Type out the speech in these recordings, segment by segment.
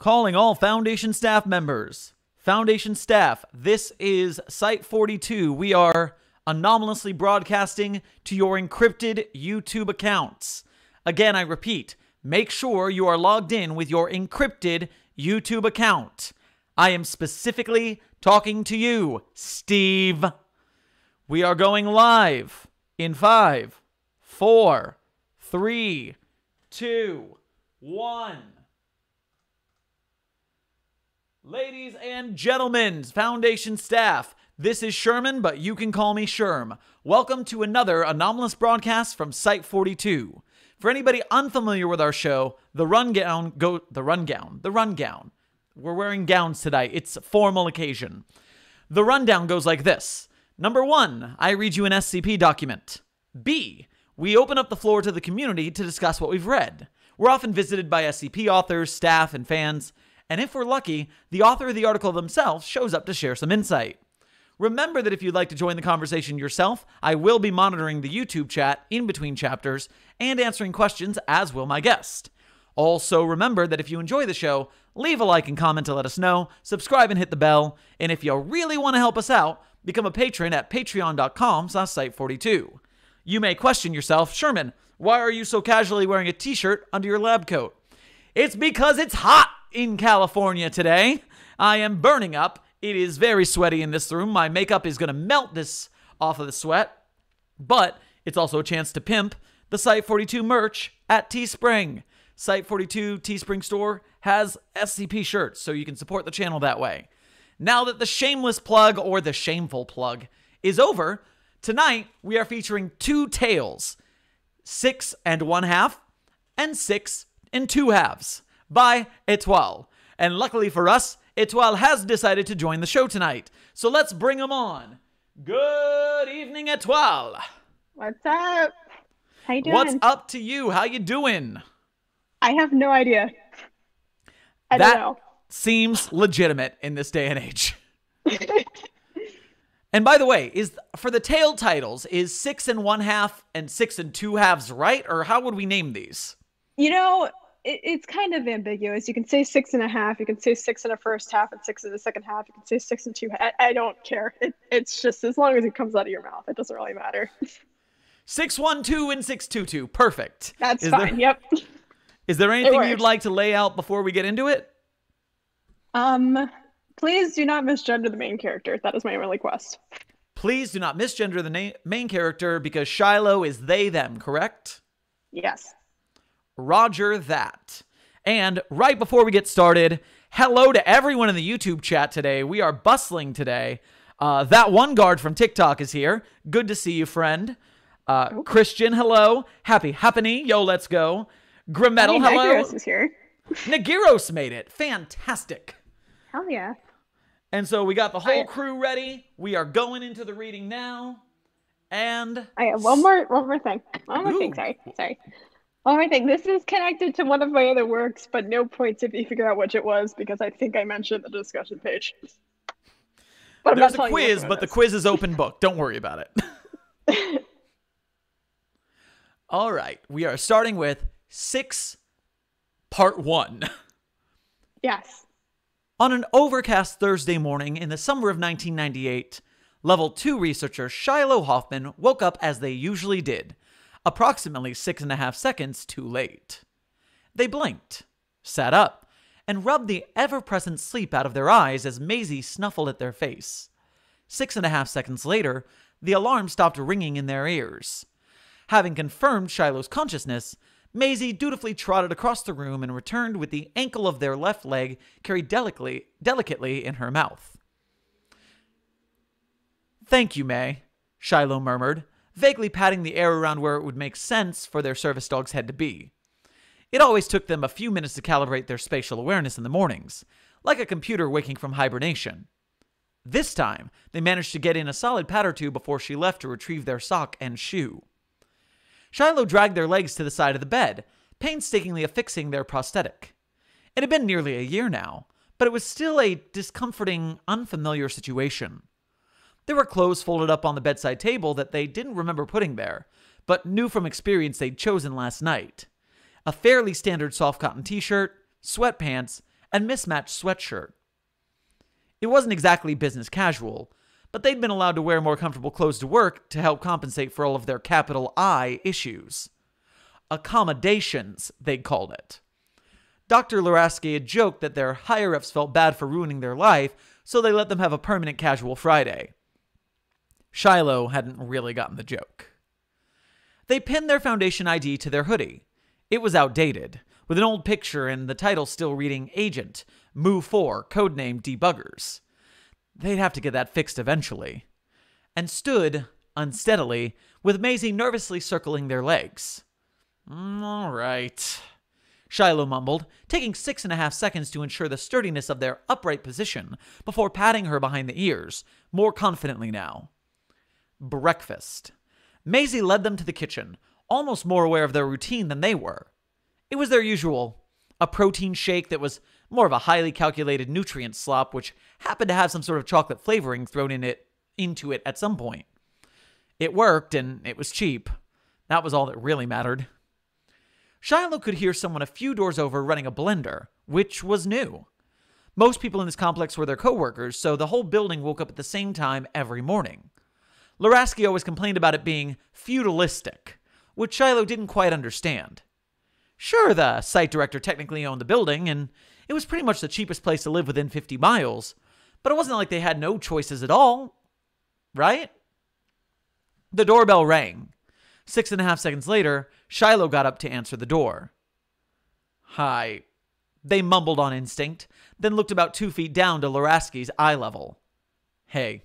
Calling all Foundation staff members. Foundation staff, this is Site-42. We are anomalously broadcasting to your encrypted YouTube accounts. Again, I repeat, make sure you are logged in with your encrypted YouTube account. I am specifically talking to you, Steve. We are going live in 5, 4, 3, 2, 1. Ladies and gentlemen, Foundation staff, this is Sherman, but you can call me Sherm. Welcome to another anomalous broadcast from Site-42. For anybody unfamiliar with our show, the rundown. We're wearing gowns today. It's a formal occasion. The rundown goes like this. Number 1, I read you an SCP document. B, we open up the floor to the community to discuss what we've read. We're often visited by SCP authors, staff, and fans. And if we're lucky, the author of the article themselves shows up to share some insight. Remember that if you'd like to join the conversation yourself, I will be monitoring the YouTube chat in between chapters and answering questions, as will my guest. Also, remember that if you enjoy the show, leave a like and comment to let us know, subscribe and hit the bell, and if you really want to help us out, become a patron at patreon.com/site42. You may question yourself, Sherman, why are you so casually wearing a t-shirt under your lab coat? It's because it's hot in California today. I am burning up. It is very sweaty in this room. My makeup is going to melt this off of the sweat. But it's also a chance to pimp the Site-42 merch at Teespring. Site-42 Teespring store has SCP shirts, so you can support the channel that way. Now that the shameless plug, or the shameful plug, is over, tonight we are featuring 2 tales. 6 1/2 and 6 2/2 by etoisle. And luckily for us, etoisle has decided to join the show tonight. So let's bring him on. Good evening, etoisle. What's up? How you doing? What's up to you? How you doing? I have no idea. I don't know. Seems legitimate in this day and age. And by the way, for the tale titles, is 6 1/2 and 6 2/2 right? Or how would we name these? You know, it's kind of ambiguous. You can say 6 1/2, you can say 6 1/1/2 and 6 2/2, you can say 6 2. I don't care. It's just as long as it comes out of your mouth, it doesn't really matter. 612 and 622. Perfect. That's fine. Yep. Is there anything you'd like to lay out before we get into it? Please do not misgender the main character. That is my only request. Please do not misgender the main character because Shiloh is they, them, correct? Yes. Roger that. And right before we get started, hello to everyone in the YouTube chat today. We are bustling today. That one guard from TikTok is here. Good to see you, friend. Christian, hello. Happy Happiny. Yo, let's go. Grimetal, hello. Nagiros is here. Nagiros made it. Fantastic. Hell yeah. And so we got the whole crew ready. We are going into the reading now. And I have one more thing. One more thing. Sorry. One more thing. This is connected to one of my other works, but no points if you figure out which it was, because I think I mentioned the discussion page. But there's a quiz, but the quiz is open book. Don't worry about it. All right. We are starting with 6, Part 1. Yes. On an overcast Thursday morning in the summer of 1998, Level 2 researcher Shiloh Hoffman woke up as they usually did, approximately 6 1/2 seconds too late. They blinked, sat up, and rubbed the ever-present sleep out of their eyes as Maisie snuffled at their face. 6 1/2 seconds later, the alarm stopped ringing in their ears. Having confirmed Shiloh's consciousness, Maisie dutifully trotted across the room and returned with the ankle of their left leg carried delicately in her mouth. "Thank you, May," Shiloh murmured, vaguely patting the air around where it would make sense for their service dog's head to be. It always took them a few minutes to calibrate their spatial awareness in the mornings, like a computer waking from hibernation. This time, they managed to get in a solid pat or two before she left to retrieve their sock and shoe. Shiloh dragged their legs to the side of the bed, painstakingly affixing their prosthetic. It had been nearly a year now, but it was still a discomforting, unfamiliar situation. There were clothes folded up on the bedside table that they didn't remember putting there, but knew from experience they'd chosen last night. A fairly standard soft cotton t-shirt, sweatpants, and mismatched sweatshirt. It wasn't exactly business casual, but they'd been allowed to wear more comfortable clothes to work to help compensate for all of their capital I issues. Accommodations, they'd called it. Dr. Luraski had joked that their higher-ups felt bad for ruining their life, so they let them have a permanent casual Friday. Shiloh hadn't really gotten the joke. They pinned their Foundation ID to their hoodie. It was outdated, with an old picture and the title still reading Agent, Mu-4, codename Debuggers. They'd have to get that fixed eventually. And stood, unsteadily, with Maisie nervously circling their legs. All right, Shiloh mumbled, taking 6.5 seconds to ensure the sturdiness of their upright position before patting her behind the ears, more confidently now. Breakfast. Maisie led them to the kitchen, almost more aware of their routine than they were. It was their usual, a protein shake that was more of a highly calculated nutrient slop, which happened to have some sort of chocolate flavoring thrown into it at some point. It worked, and it was cheap. That was all that really mattered. Shiloh could hear someone a few doors over running a blender, which was new. Most people in this complex were their co-workers, so the whole building woke up at the same time every morning. Luraski always complained about it being feudalistic, which Shiloh didn't quite understand. Sure, the site director technically owned the building, and it was pretty much the cheapest place to live within 50 miles, but it wasn't like they had no choices at all, right? The doorbell rang. 6.5 seconds later, Shiloh got up to answer the door. Hi, they mumbled on instinct, then looked about 2 feet down to Luraski's eye level. Hey.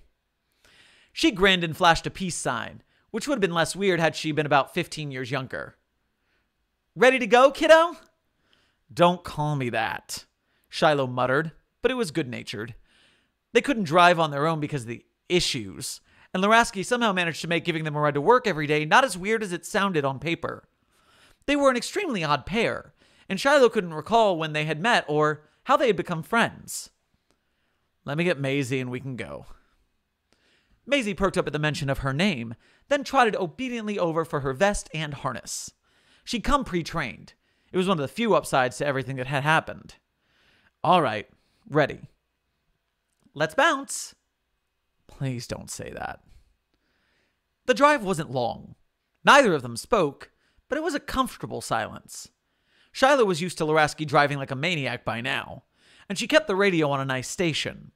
She grinned and flashed a peace sign, which would have been less weird had she been about 15 years younger. Ready to go, kiddo? Don't call me that, Shiloh muttered, but it was good-natured. They couldn't drive on their own because of the issues, and Luraski somehow managed to make giving them a ride to work every day not as weird as it sounded on paper. They were an extremely odd pair, and Shiloh couldn't recall when they had met or how they had become friends. Let me get Maisie and we can go. Maisie perked up at the mention of her name, then trotted obediently over for her vest and harness. She'd come pre-trained. It was one of the few upsides to everything that had happened. All right, ready. Let's bounce. Please don't say that. The drive wasn't long. Neither of them spoke, but it was a comfortable silence. Shiloh was used to Luraski driving like a maniac by now, and she kept the radio on a nice station.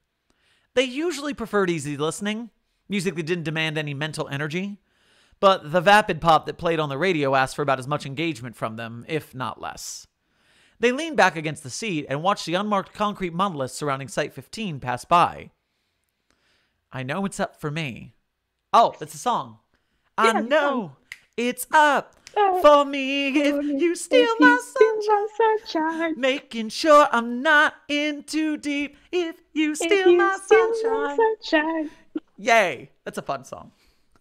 They usually preferred easy listening, music that didn't demand any mental energy, but the vapid pop that played on the radio asked for about as much engagement from them, if not less. They leaned back against the seat and watched the unmarked concrete monoliths surrounding Site-42 pass by. I know it's up for me. Oh, it's a song. Yeah, I know it's up for me if you steal my sunshine. Making sure I'm not in too deep if you steal my sunshine. Yay. That's a fun song.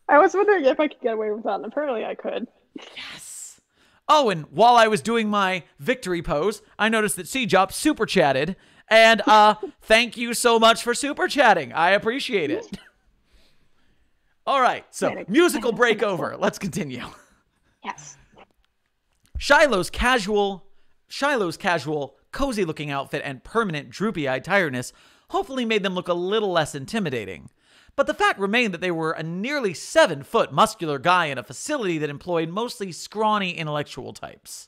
I was wondering if I could get away with that, and apparently I could. Yes. Oh, and while I was doing my victory pose, I noticed that C-Jop super chatted. And thank you so much for super chatting. I appreciate it. All right, so musical break over. Let's continue. Yes. Shiloh's casual, cozy-looking outfit and permanent droopy-eyed tiredness hopefully made them look a little less intimidating. But the fact remained that they were a nearly 7-foot muscular guy in a facility that employed mostly scrawny intellectual types.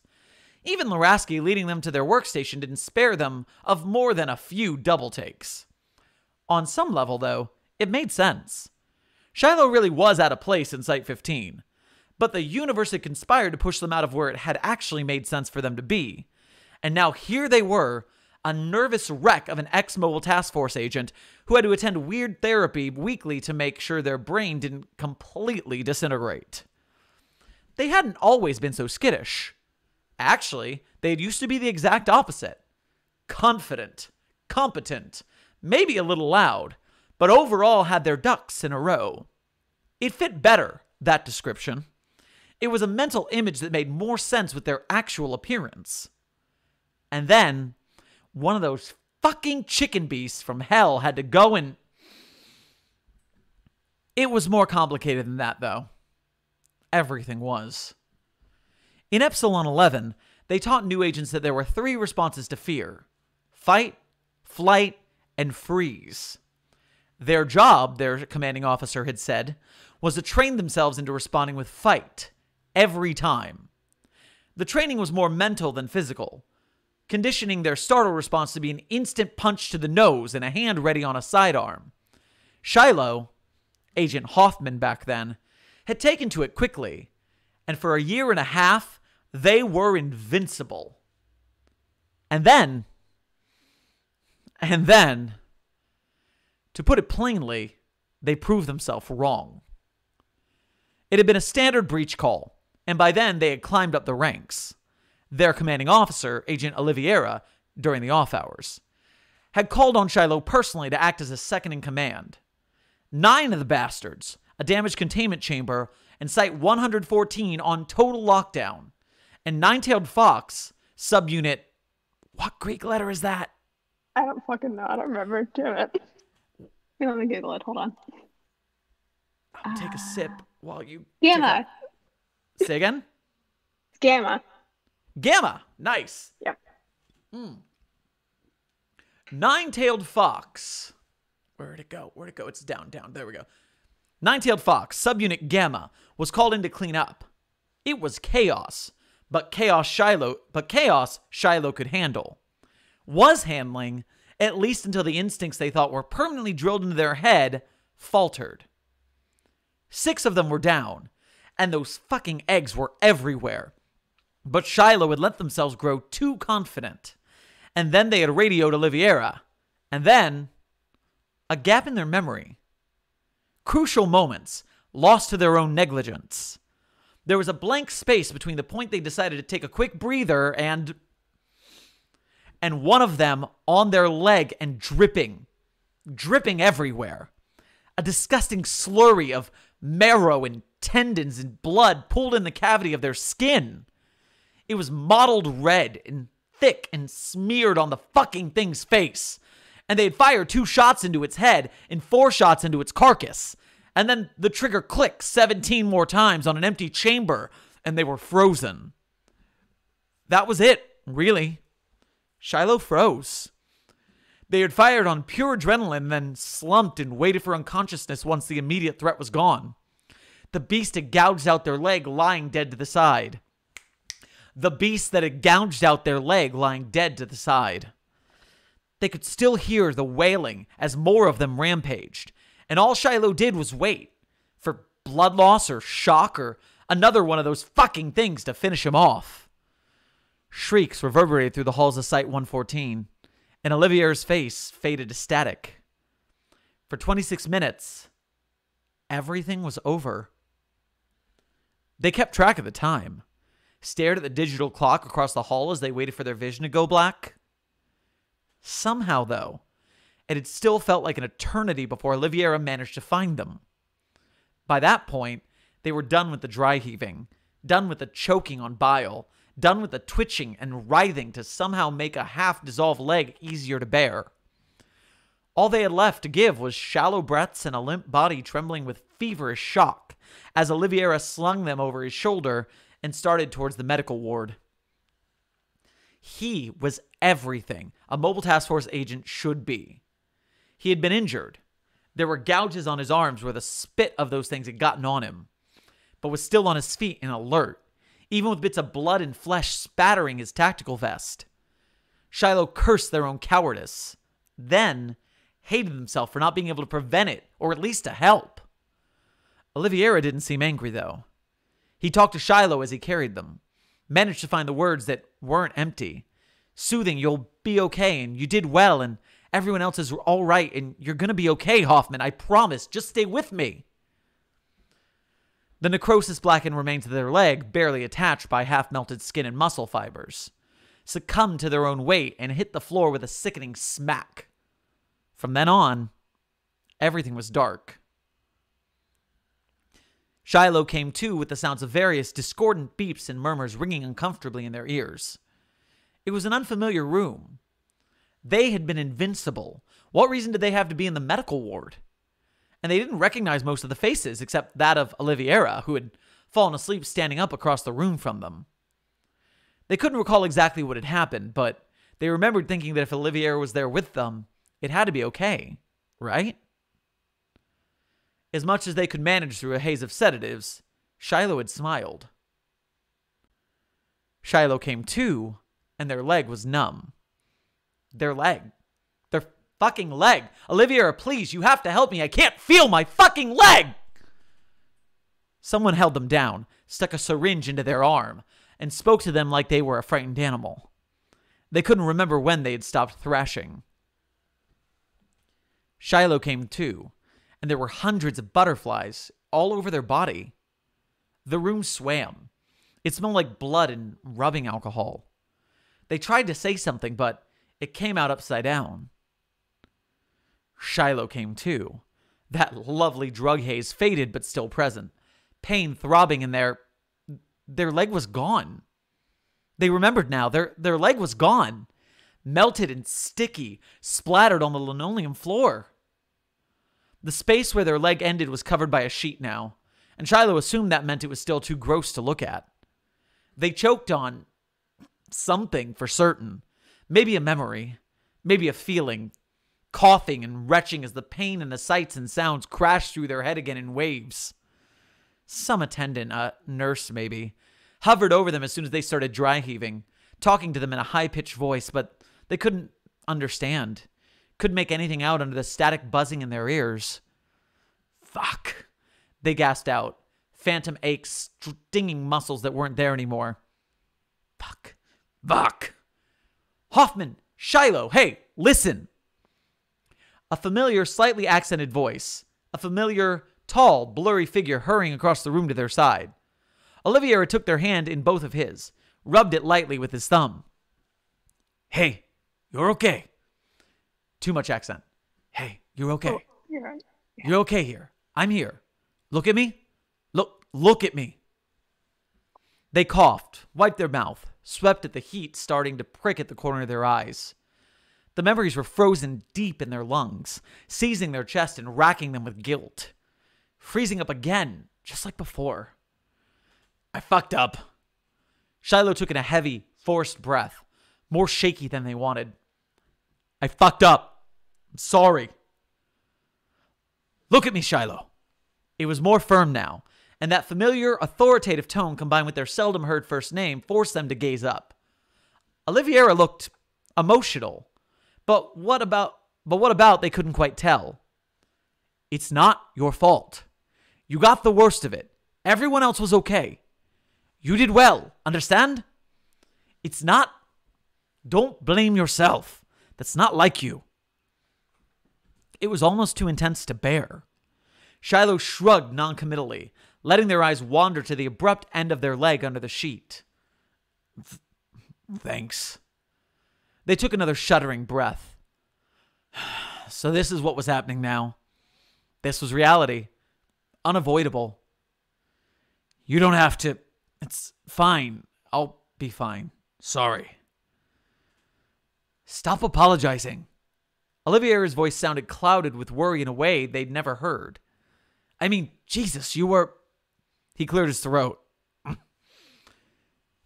Even Luraski leading them to their workstation didn't spare them of more than a few double takes. On some level, though, it made sense. Shiloh really was out of place in Site-15, but the universe had conspired to push them out of where it had actually made sense for them to be. And now here they were, a nervous wreck of an ex-Mobile Task Force agent who had to attend weird therapy weekly to make sure their brain didn't completely disintegrate. They hadn't always been so skittish. Actually, they had used to be the exact opposite. Confident, competent, maybe a little loud, but overall had their ducks in a row. It fit better, that description. It was a mental image that made more sense with their actual appearance. And then, one of those fucking chicken beasts from hell had to go and... It was more complicated than that, though. Everything was. In Epsilon 11, they taught new agents that there were 3 responses to fear. fight, flight, and freeze. Their job, their commanding officer had said, was to train themselves into responding with fight every time. The training was more mental than physical, conditioning their startle response to be an instant punch to the nose and a hand ready on a sidearm. Shiloh, Agent Hoffman back then, had taken to it quickly, and for a year and a half, they were invincible. And then, to put it plainly, they proved themselves wrong. It had been a standard breach call, and by then they had climbed up the ranks. Their commanding officer, Agent Oliveira, during the off hours, had called on Shiloh personally to act as a second in command. 9 of the bastards, a damaged containment chamber, and Site-114 on total lockdown. And Nine-Tailed Fox, subunit... What Greek letter is that? I don't fucking know. I don't remember. Damn it. Let me Google it. Hold on. I'll take a sip while you... Gamma. Say again? It's Gamma. Gamma. Nice. Yep. Nine-Tailed Fox. Where'd it go? It's down. There we go. Nine-Tailed Fox, subunit Gamma, was called in to clean up. It was chaos, but chaos Shiloh could handle. Was handling, at least until the instincts they thought were permanently drilled into their head faltered. 6 of them were down, and those fucking eggs were everywhere. But Shiloh had let themselves grow too confident. And then they had radioed Oliveira. And then, a gap in their memory. Crucial moments, lost to their own negligence. There was a blank space between the point they decided to take a quick breather and one of them on their leg and dripping everywhere. A disgusting slurry of marrow and tendons and blood pulled in the cavity of their skin. It was mottled red and thick and smeared on the fucking thing's face. And they had fired 2 shots into its head and 4 shots into its carcass. And then the trigger clicked 17 more times on an empty chamber, and they were frozen. That was it, really. Shiloh froze. They had fired on pure adrenaline, then slumped and waited for unconsciousness once the immediate threat was gone. The beast had gouged out their leg, lying dead to the side. The beast that had gouged out their leg, lying dead to the side. They could still hear the wailing as more of them rampaged, and all Shiloh did was wait for blood loss or shock or another one of those fucking things to finish him off. Shrieks reverberated through the halls of Site-114, and Oliveira's face faded to static. For 26 minutes, everything was over. They kept track of the time, stared at the digital clock across the hall as they waited for their vision to go black. Somehow, though, it had still felt like an eternity before Oliveira managed to find them. By that point, they were done with the dry heaving, done with the choking on bile, done with the twitching and writhing to somehow make a half-dissolved leg easier to bear. All they had left to give was shallow breaths and a limp body trembling with feverish shock as Oliveira slung them over his shoulder and started towards the medical ward. He was everything a Mobile Task Force agent should be. He had been injured. There were gouges on his arms where the spit of those things had gotten on him, but was still on his feet and alert, even with bits of blood and flesh spattering his tactical vest. Shiloh cursed their own cowardice, then hated himself for not being able to prevent it, or at least to help. Oliveira didn't seem angry, though. He talked to Shiloh as he carried them, managed to find the words that weren't empty, soothing, "You'll be okay, and you did well, and everyone else is all right, and you're gonna be okay, Hoffman, I promise, just stay with me." The necrosis-blackened remains of their leg, barely attached by half-melted skin and muscle fibers, succumbed to their own weight and hit the floor with a sickening smack. From then on, everything was dark. Shiloh came to with the sounds of various discordant beeps and murmurs ringing uncomfortably in their ears. It was an unfamiliar room. They had been invincible. What reason did they have to be in the medical ward? And they didn't recognize most of the faces except that of Oliveira, who had fallen asleep standing up across the room from them. They couldn't recall exactly what had happened, but They remembered thinking that if Olivier was there with them, it had to be okay, right? As much as they could manage through a haze of sedatives, Shiloh had smiled. Shiloh came to, and their leg was numb. Their leg. Their fucking leg. Olivier, please, you have to help me. I can't feel my fucking leg! Someone held them down, stuck a syringe into their arm, and spoke to them like they were a frightened animal. They couldn't remember when they had stopped thrashing. Shiloh came to, and there were hundreds of butterflies all over their body. The room swam. It smelled like blood and rubbing alcohol. They tried to say something, but it came out upside down. Shiloh came to. That lovely drug haze faded but still present. Pain throbbing in their leg was gone. They remembered now. Their leg was gone. Melted and sticky, splattered on the linoleum floor. The space where their leg ended was covered by a sheet now, and Shiloh assumed that meant it was still too gross to look at. They choked on something for certain. Maybe a memory. Maybe a feeling. Coughing and retching as the pain and the sights and sounds crashed through their head again in waves. Some attendant, a nurse maybe, hovered over them as soon as they started dry heaving, talking to them in a high-pitched voice, but they couldn't understand. Couldn't make anything out under the static buzzing in their ears. Fuck. They gasped out. Phantom aches, stinging muscles that weren't there anymore. Fuck. Fuck. Hoffman! Shiloh! Hey, listen! A familiar, slightly accented voice. A familiar, tall, blurry figure hurrying across the room to their side. Olivier took their hand in both of his, rubbed it lightly with his thumb. Hey, you're okay. Too much accent. Hey, you're okay. Oh, you're right. Yeah. You're okay here. I'm here. Look at me. Look at me. They coughed, wiped their mouth, swept at the heat starting to prick at the corner of their eyes. The memories were frozen deep in their lungs, seizing their chest and racking them with guilt. Freezing up again, just like before. I fucked up. Shiloh took in a heavy, forced breath, more shaky than they wanted. I fucked up. I'm sorry. Look at me, Shiloh. It was more firm now, and that familiar, authoritative tone combined with their seldom heard first name forced them to gaze up. Oliviera looked emotional, but what about they couldn't quite tell. It's not your fault. You got the worst of it. Everyone else was okay. You did well, understand? It's not... Don't blame yourself. That's not like you. It was almost too intense to bear. Shiloh shrugged noncommittally, letting their eyes wander to the abrupt end of their leg under the sheet. Thanks. They took another shuddering breath. So this is what was happening now. This was reality. Unavoidable. You don't have to... It's fine. I'll be fine. Sorry. Stop apologizing. Olivier's voice sounded clouded with worry in a way they'd never heard. I mean, Jesus, you were... He cleared his throat.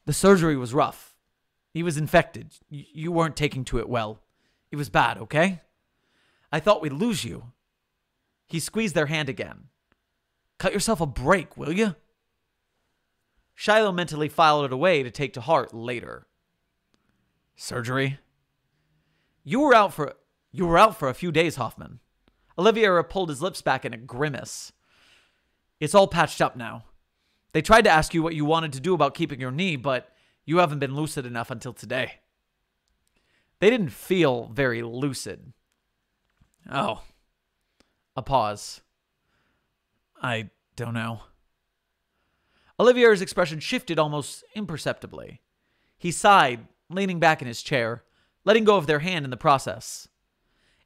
The surgery was rough. He was infected. You weren't taking to it well. It was bad, okay? I thought we'd lose you. He squeezed their hand again. Cut yourself a break, will you? Shiloh mentally filed it away to take to heart later. Surgery? You were out for a few days, Hoffman. Olivier pulled his lips back in a grimace. It's all patched up now. They tried to ask you what you wanted to do about keeping your knee, but you haven't been lucid enough until today. They didn't feel very lucid. Oh. A pause. I don't know. Olivier's expression shifted almost imperceptibly. He sighed, leaning back in his chair, letting go of their hand in the process.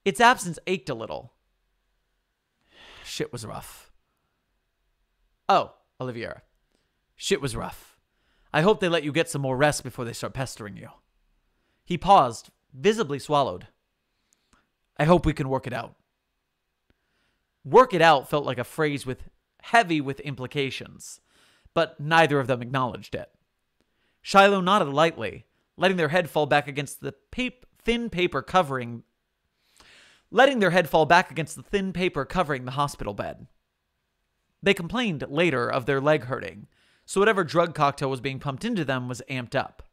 Its absence ached a little. Shit was rough. Oh, Olivier. Shit was rough. I hope they let you get some more rest before they start pestering you. He paused, visibly swallowed. I hope we can work it out. Work it out felt like a phrase heavy with implications, but neither of them acknowledged it. Shiloh nodded lightly, letting their head fall back against the thin paper covering the hospital bed. They complained later of their leg hurting, so whatever drug cocktail was being pumped into them was amped up.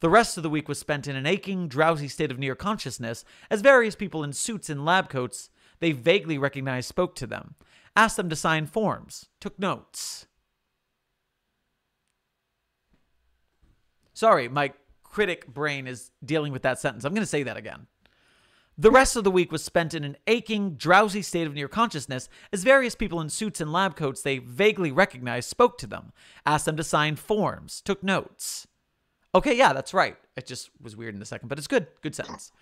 The rest of the week was spent in an aching, drowsy state of near consciousness as various people in suits and lab coats they vaguely recognized spoke to them, asked them to sign forms, took notes. Sorry, my critic brain is dealing with that sentence. I'm going to say that again. The rest of the week was spent in an aching, drowsy state of near consciousness as various people in suits and lab coats they vaguely recognized spoke to them, asked them to sign forms, took notes. Okay, yeah, that's right. It just was weird in a second, but it's good. Good sentence.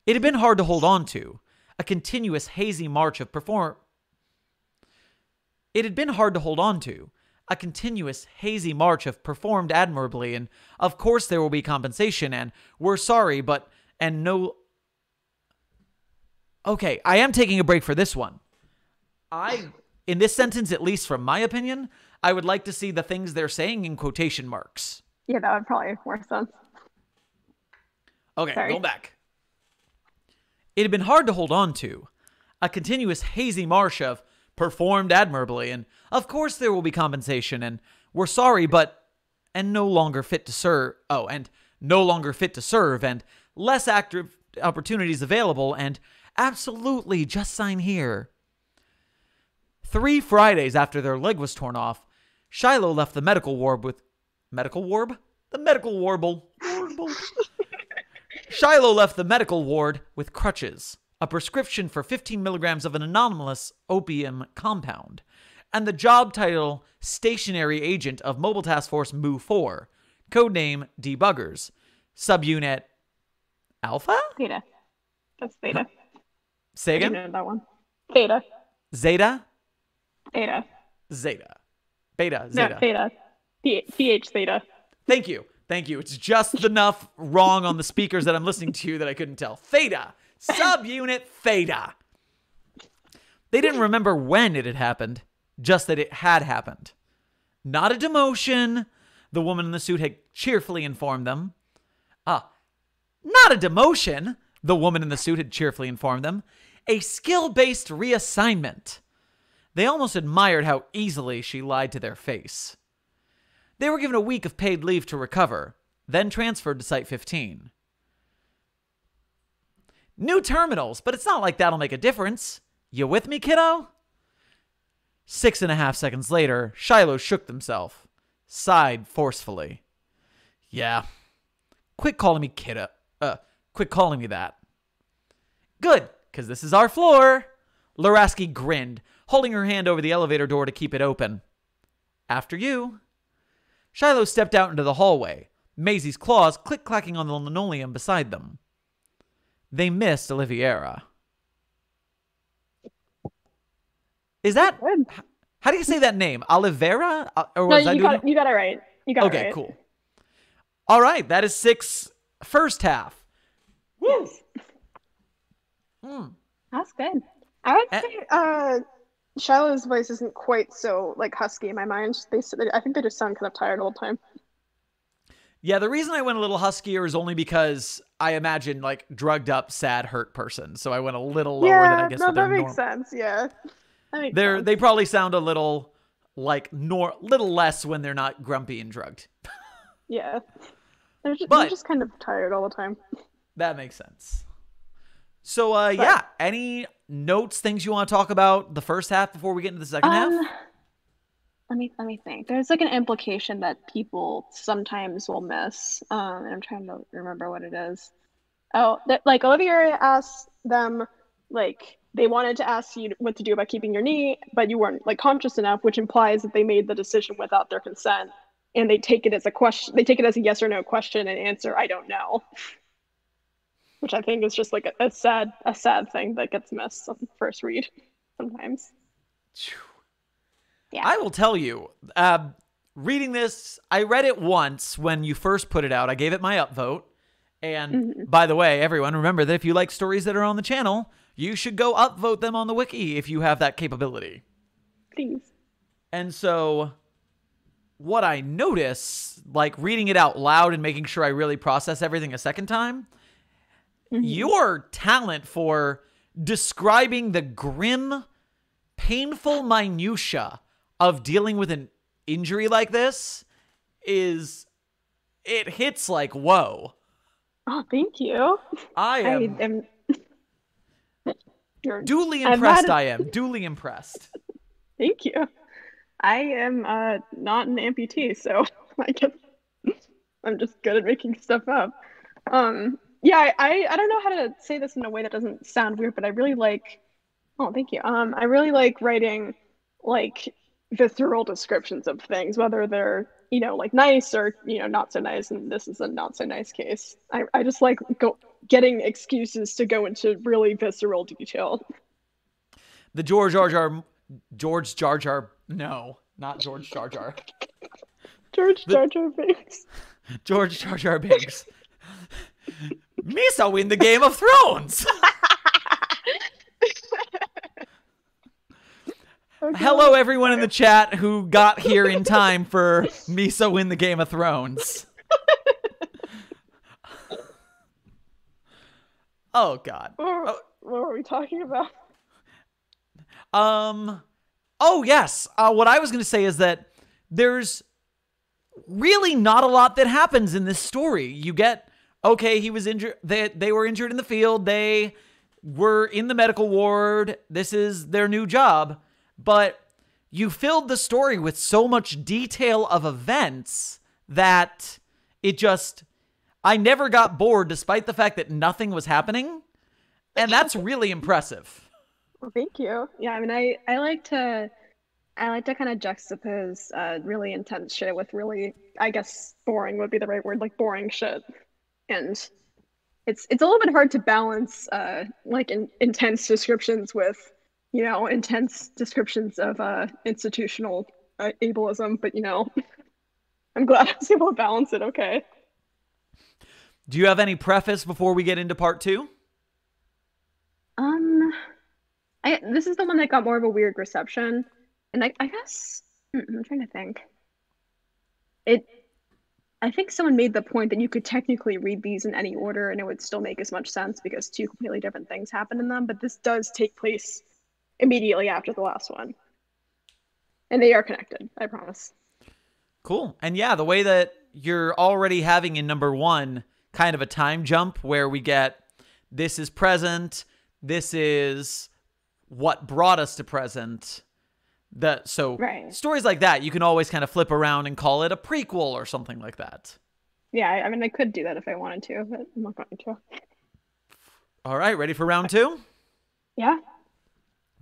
It had been hard to hold on to. A continuous hazy march of performed admirably, and of course there will be compensation, and we're sorry, but, and no... Okay, I am taking a break for this one. In this sentence, at least from my opinion, I would like to see the things they're saying in quotation marks. Yeah, that would probably make more sense. Okay, going back. It had been hard to hold on to. A continuous hazy march of performed admirably, and of course there will be compensation, and we're sorry, but, and no longer fit to serve, and less active opportunities available, and absolutely just sign here. 3 Fridays after their leg was torn off, Shiloh left the medical ward with... Medical ward? The medical warble. Shiloh left the medical ward with crutches, a prescription for 15 milligrams of an anomalous opium compound, and the job title Stationary Agent of Mobile Task Force Mu-4, codename Debuggers, subunit Alpha? Theta. That's Theta. Say again? I know that one. Theta. Zeta? Theta. Zeta. Beta. Zeta. No, Theta. PH Theta. Thank you. It's just enough wrong on the speakers that I'm listening to that I couldn't tell. Theta. Subunit Theta. They didn't remember when it had happened, just that it had happened. Not a demotion, the woman in the suit had cheerfully informed them. Not a demotion, the woman in the suit had cheerfully informed them. A skill-based reassignment. They almost admired how easily she lied to their face. They were given a week of paid leave to recover, then transferred to Site-15. New terminals, but it's not like that'll make a difference. You with me, kiddo? 6.5 seconds later, Shiloh shook himself, sighed forcefully. Yeah. Quit calling me kiddo. Quit calling me that. Good, because this is our floor. Laraski grinned, holding her hand over the elevator door to keep it open. After you. Shiloh stepped out into the hallway, Maisie's claws click-clacking on the linoleum beside them. They missed Oliviera. Is that... Good. How do you say that name? Olivera? Or No, was you got it right. Okay, cool. All right, that is 6 first half. Woo! Yes. That's good. I would say Shiloh's voice isn't quite so like husky in my mind. I think they just sound kind of tired all the time. Yeah, the reason I went a little huskier is only because I imagine like drugged up, sad, hurt person. So I went a little lower than I guess what that they're makes sense. Yeah, They probably sound a little like little less when they're not grumpy and drugged. Yeah, they're just kind of tired all the time. That makes sense. So yeah, any notes, things you want to talk about the first half before we get into the second half? Let me think. There's like an implication that people sometimes will miss, and I'm trying to remember what it is. Oh, like Olivia asked them, like they wanted to ask you what to do about keeping your knee, but you weren't like conscious enough, which implies that they made the decision without their consent, and they take it as a question. They take it as a yes or no question and answer, I don't know. Which I think is just like a sad thing that gets missed on first read sometimes. Yeah. I will tell you, reading this, I read it once when you first put it out. I gave it my upvote. And by the way, everyone, remember that if you like stories that are on the channel, you should go upvote them on the wiki if you have that capability. Please. And so what I notice, like reading it out loud and making sure I really process everything a second time, your talent for describing the grim, painful minutia of dealing with an injury like this it hits like, whoa. Oh, thank you. I am You're- duly impressed. I am duly impressed. Thank you. I am not an amputee, so I guess I'm just good at making stuff up. Yeah, I don't know how to say this in a way that doesn't sound weird, but I really like. Oh, thank you. I really like writing like visceral descriptions of things, whether they're like nice or not so nice. And this is a not so nice case. I just like getting excuses to go into really visceral detail. The George Jar Jar. No, not George Jar Jar. George Jar Jar Binks. George Jar Jar Binks. Misa win the Game of Thrones. Okay. Hello, everyone in the chat who got here in time for Misa win the Game of Thrones. Oh, God. What were we talking about? Oh, yes. What I was going to say is that there's really not a lot that happens in this story. You get, okay, he was injured. They were injured in the field. They were in the medical ward. This is their new job. But you filled the story with so much detail of events that I never got bored despite the fact that nothing was happening. And that's really impressive. Well, thank you. Yeah, I mean, I like to kind of juxtapose really intense shit with really, I guess, boring would be the right word, like boring shit. And it's a little bit hard to balance like intense descriptions with intense descriptions of institutional ableism, but I'm glad I was able to balance it okay. Do you have any preface before we get into part 2? This is the one that got more of a weird reception, and I guess I'm trying to think. I think someone made the point that you could technically read these in any order and it would still make as much sense because 2 completely different things happen in them, but this does take place immediately after the last one. And they are connected, I promise. Cool. And yeah, the way that you're already having in number 1 kind of a time jump where we get this is present, this is what brought us to present. Right. Stories like that, you can always kind of flip around and call it a prequel or something like that. Yeah, I mean, I could do that if I wanted to, but I'm not going to. All right, ready for round 2? Yeah.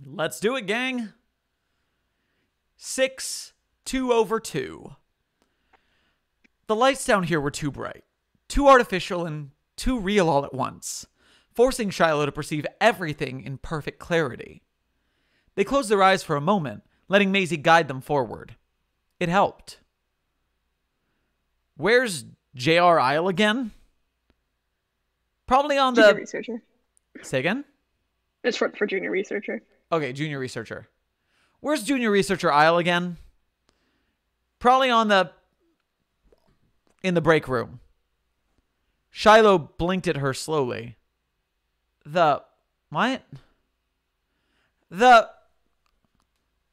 Let's do it, gang. 6, 2 over 2. The lights down here were too bright, too artificial, and too real all at once, forcing Shiloh to perceive everything in perfect clarity. They closed their eyes for a moment, letting Maisie guide them forward. It helped. Where's J.R. Isle again? Probably on the... Junior researcher. Say again? It's short for junior researcher. Okay, junior researcher. Where's junior researcher Isle again? Probably in the break room. Shiloh blinked at her slowly. What?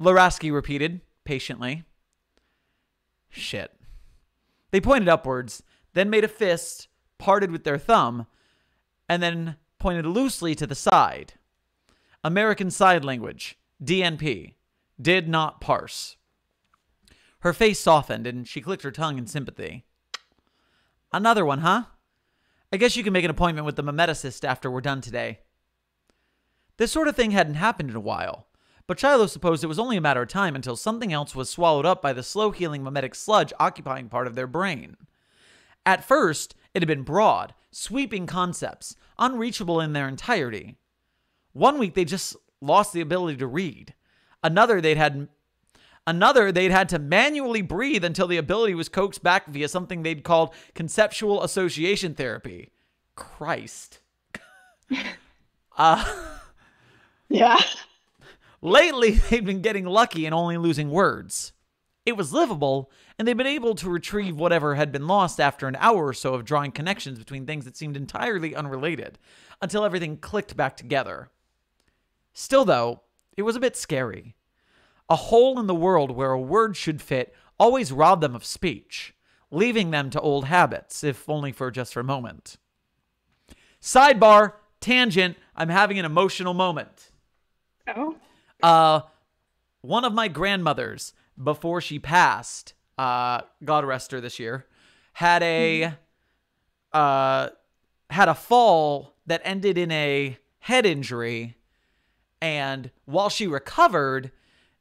Laraski repeated, patiently. Shit. They pointed upwards, then made a fist, parted with their thumb, and then pointed loosely to the side. American Sign Language, DNP, did not parse. Her face softened, and she clicked her tongue in sympathy. Another one, huh? I guess you can make an appointment with the memeticist after we're done today. This sort of thing hadn't happened in a while, but Shiloh supposed it was only a matter of time until something else was swallowed up by the slow-healing memetic sludge occupying part of their brain. At first, it had been broad, sweeping concepts, unreachable in their entirety. One week, they just lost the ability to read. Another, they'd had to manually breathe until the ability was coaxed back via something they'd called conceptual association therapy. Christ. Yeah. Lately, they'd been getting lucky and only losing words. It was livable, and they'd been able to retrieve whatever had been lost after an hour or so of drawing connections between things that seemed entirely unrelated, until everything clicked back together. Still, though, it was a bit scary. A hole in the world where a word should fit always robbed them of speech, leaving them to old habits, if only for just a moment. Sidebar, tangent, I'm having an emotional moment. Oh? One of my grandmothers, before she passed, God rest her this year, had a fall that ended in a head injury, and while she recovered,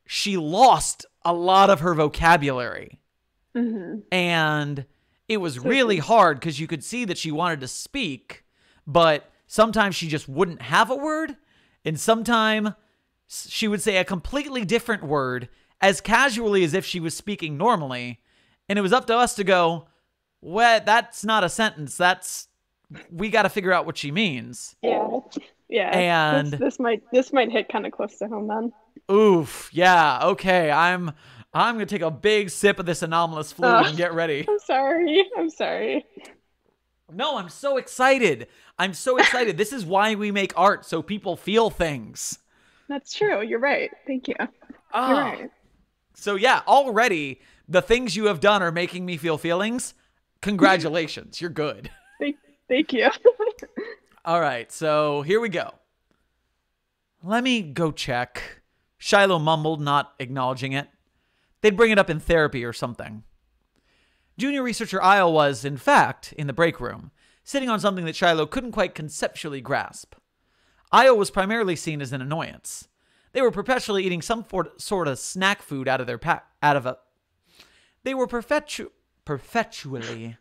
she lost a lot of her vocabulary. And it was really hard because you could see that she wanted to speak, but sometimes she just wouldn't have a word, and sometimes she would say a completely different word as casually as if she was speaking normally, and it was up to us to go, well, that's not a sentence. We got to figure out what she means. Yeah. And this might hit kind of close to home then. Oof. Yeah. Okay. I'm gonna take a big sip of this anomalous fluid and get ready. I'm sorry. No, I'm so excited. This is why we make art, so people feel things. That's true. You're right. Thank you. You're right. So yeah, already the things you have done are making me feel feelings. Congratulations. You're good. Thank you. All right, so here we go. Let me go check. Shiloh mumbled, not acknowledging it. They'd bring it up in therapy or something. Junior researcher Isle was, in fact, in the break room, sitting on something that Shiloh couldn't quite conceptually grasp. Isle was primarily seen as an annoyance. They were perpetually eating some sort of snack food out of their They were perpetually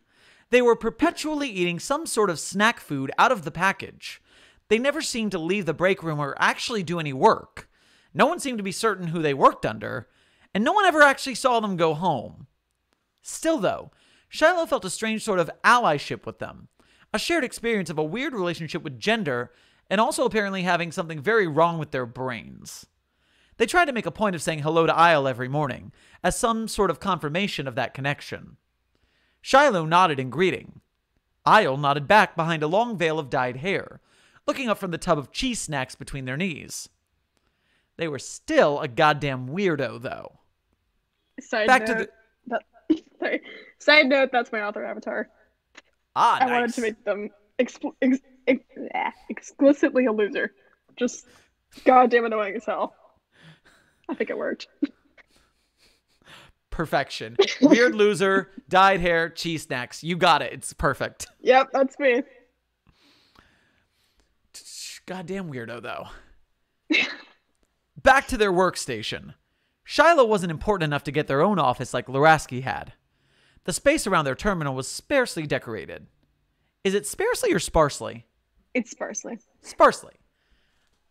eating some sort of snack food out of the package. They never seemed to leave the break room or actually do any work. No one seemed to be certain who they worked under, and no one ever actually saw them go home. Still, though, Shiloh felt a strange sort of allyship with them, a shared experience of a weird relationship with gender, and also apparently having something very wrong with their brains. They tried to make a point of saying hello to Isle every morning, as some sort of confirmation of that connection. Shiloh nodded in greeting. Isle nodded back behind a long veil of dyed hair, looking up from the tub of cheese snacks between their knees. They were still a goddamn weirdo, though. Side note, that's my author avatar. Nice. I wanted to make them explicitly a loser. Just goddamn annoying as hell. I think it worked. Perfection. Weird loser, dyed hair, cheese snacks. You got it. It's perfect. Yep, that's me. Goddamn weirdo, though. Back to their workstation. Shiloh wasn't important enough to get their own office like Luraski had. The space around their terminal was sparsely decorated. Is it sparsely or sparsely? It's sparsely. Sparsely.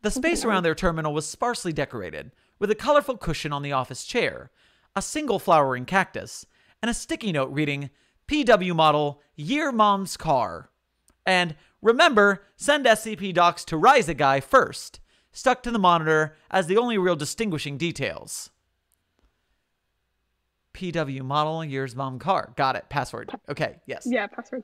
The space around their terminal was sparsely decorated, with a colorful cushion on the office chair, a single flowering cactus, and a sticky note reading, PW model, Year Mom's Car. And remember, send SCP docs to Rise a Guy first, stuck to the monitor as the only real distinguishing details. PW model, Year's Mom Car. Got it. Password. Okay, yes. Yeah, password.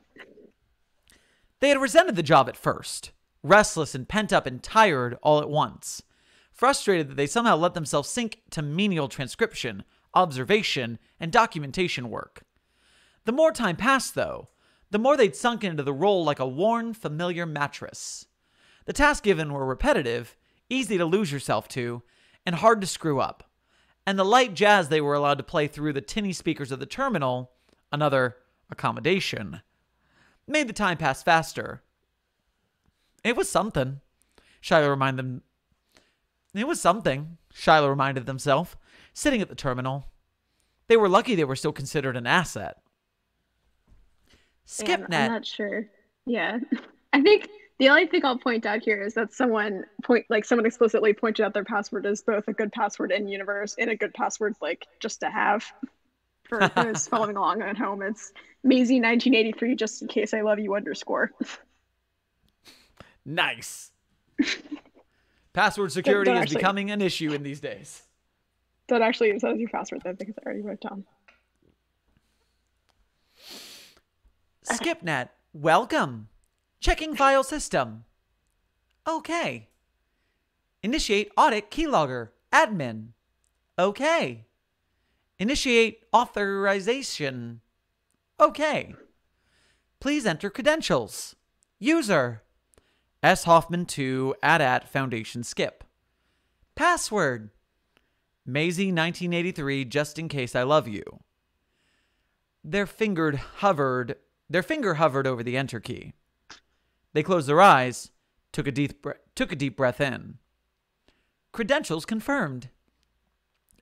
They had resented the job at first, restless and pent up and tired all at once, frustrated that they somehow let themselves sink to menial transcription, observation, and documentation work. The more time passed, though, the more they'd sunk into the role like a worn, familiar mattress. The tasks given were repetitive, easy to lose yourself to, and hard to screw up. And the light jazz they were allowed to play through the tinny speakers of the terminal, another accommodation, made the time pass faster. It was something, Shiloh reminded themselves, sitting at the terminal. They were lucky they were still considered an asset. SkipNet. I'm not sure. Yeah. I think the only thing I'll point out here is that someone explicitly pointed out their password as both a good password in universe and a good password just to have. For those following along at home, it's Maisie 1983 just in case I love you _ Nice. Password security is becoming an issue in these days. That actually is your password then because I already wrote it down. SkipNet, welcome. Checking file system. Okay. Initiate audit keylogger. Admin. Okay. Initiate authorization. Okay. Please enter credentials. User. S. Hoffman 2 @ Foundation Skip. Password. Maisie 1983 just in case I love you. Their finger hovered over the enter key. They closed their eyes, took a deep breath in. Credentials confirmed.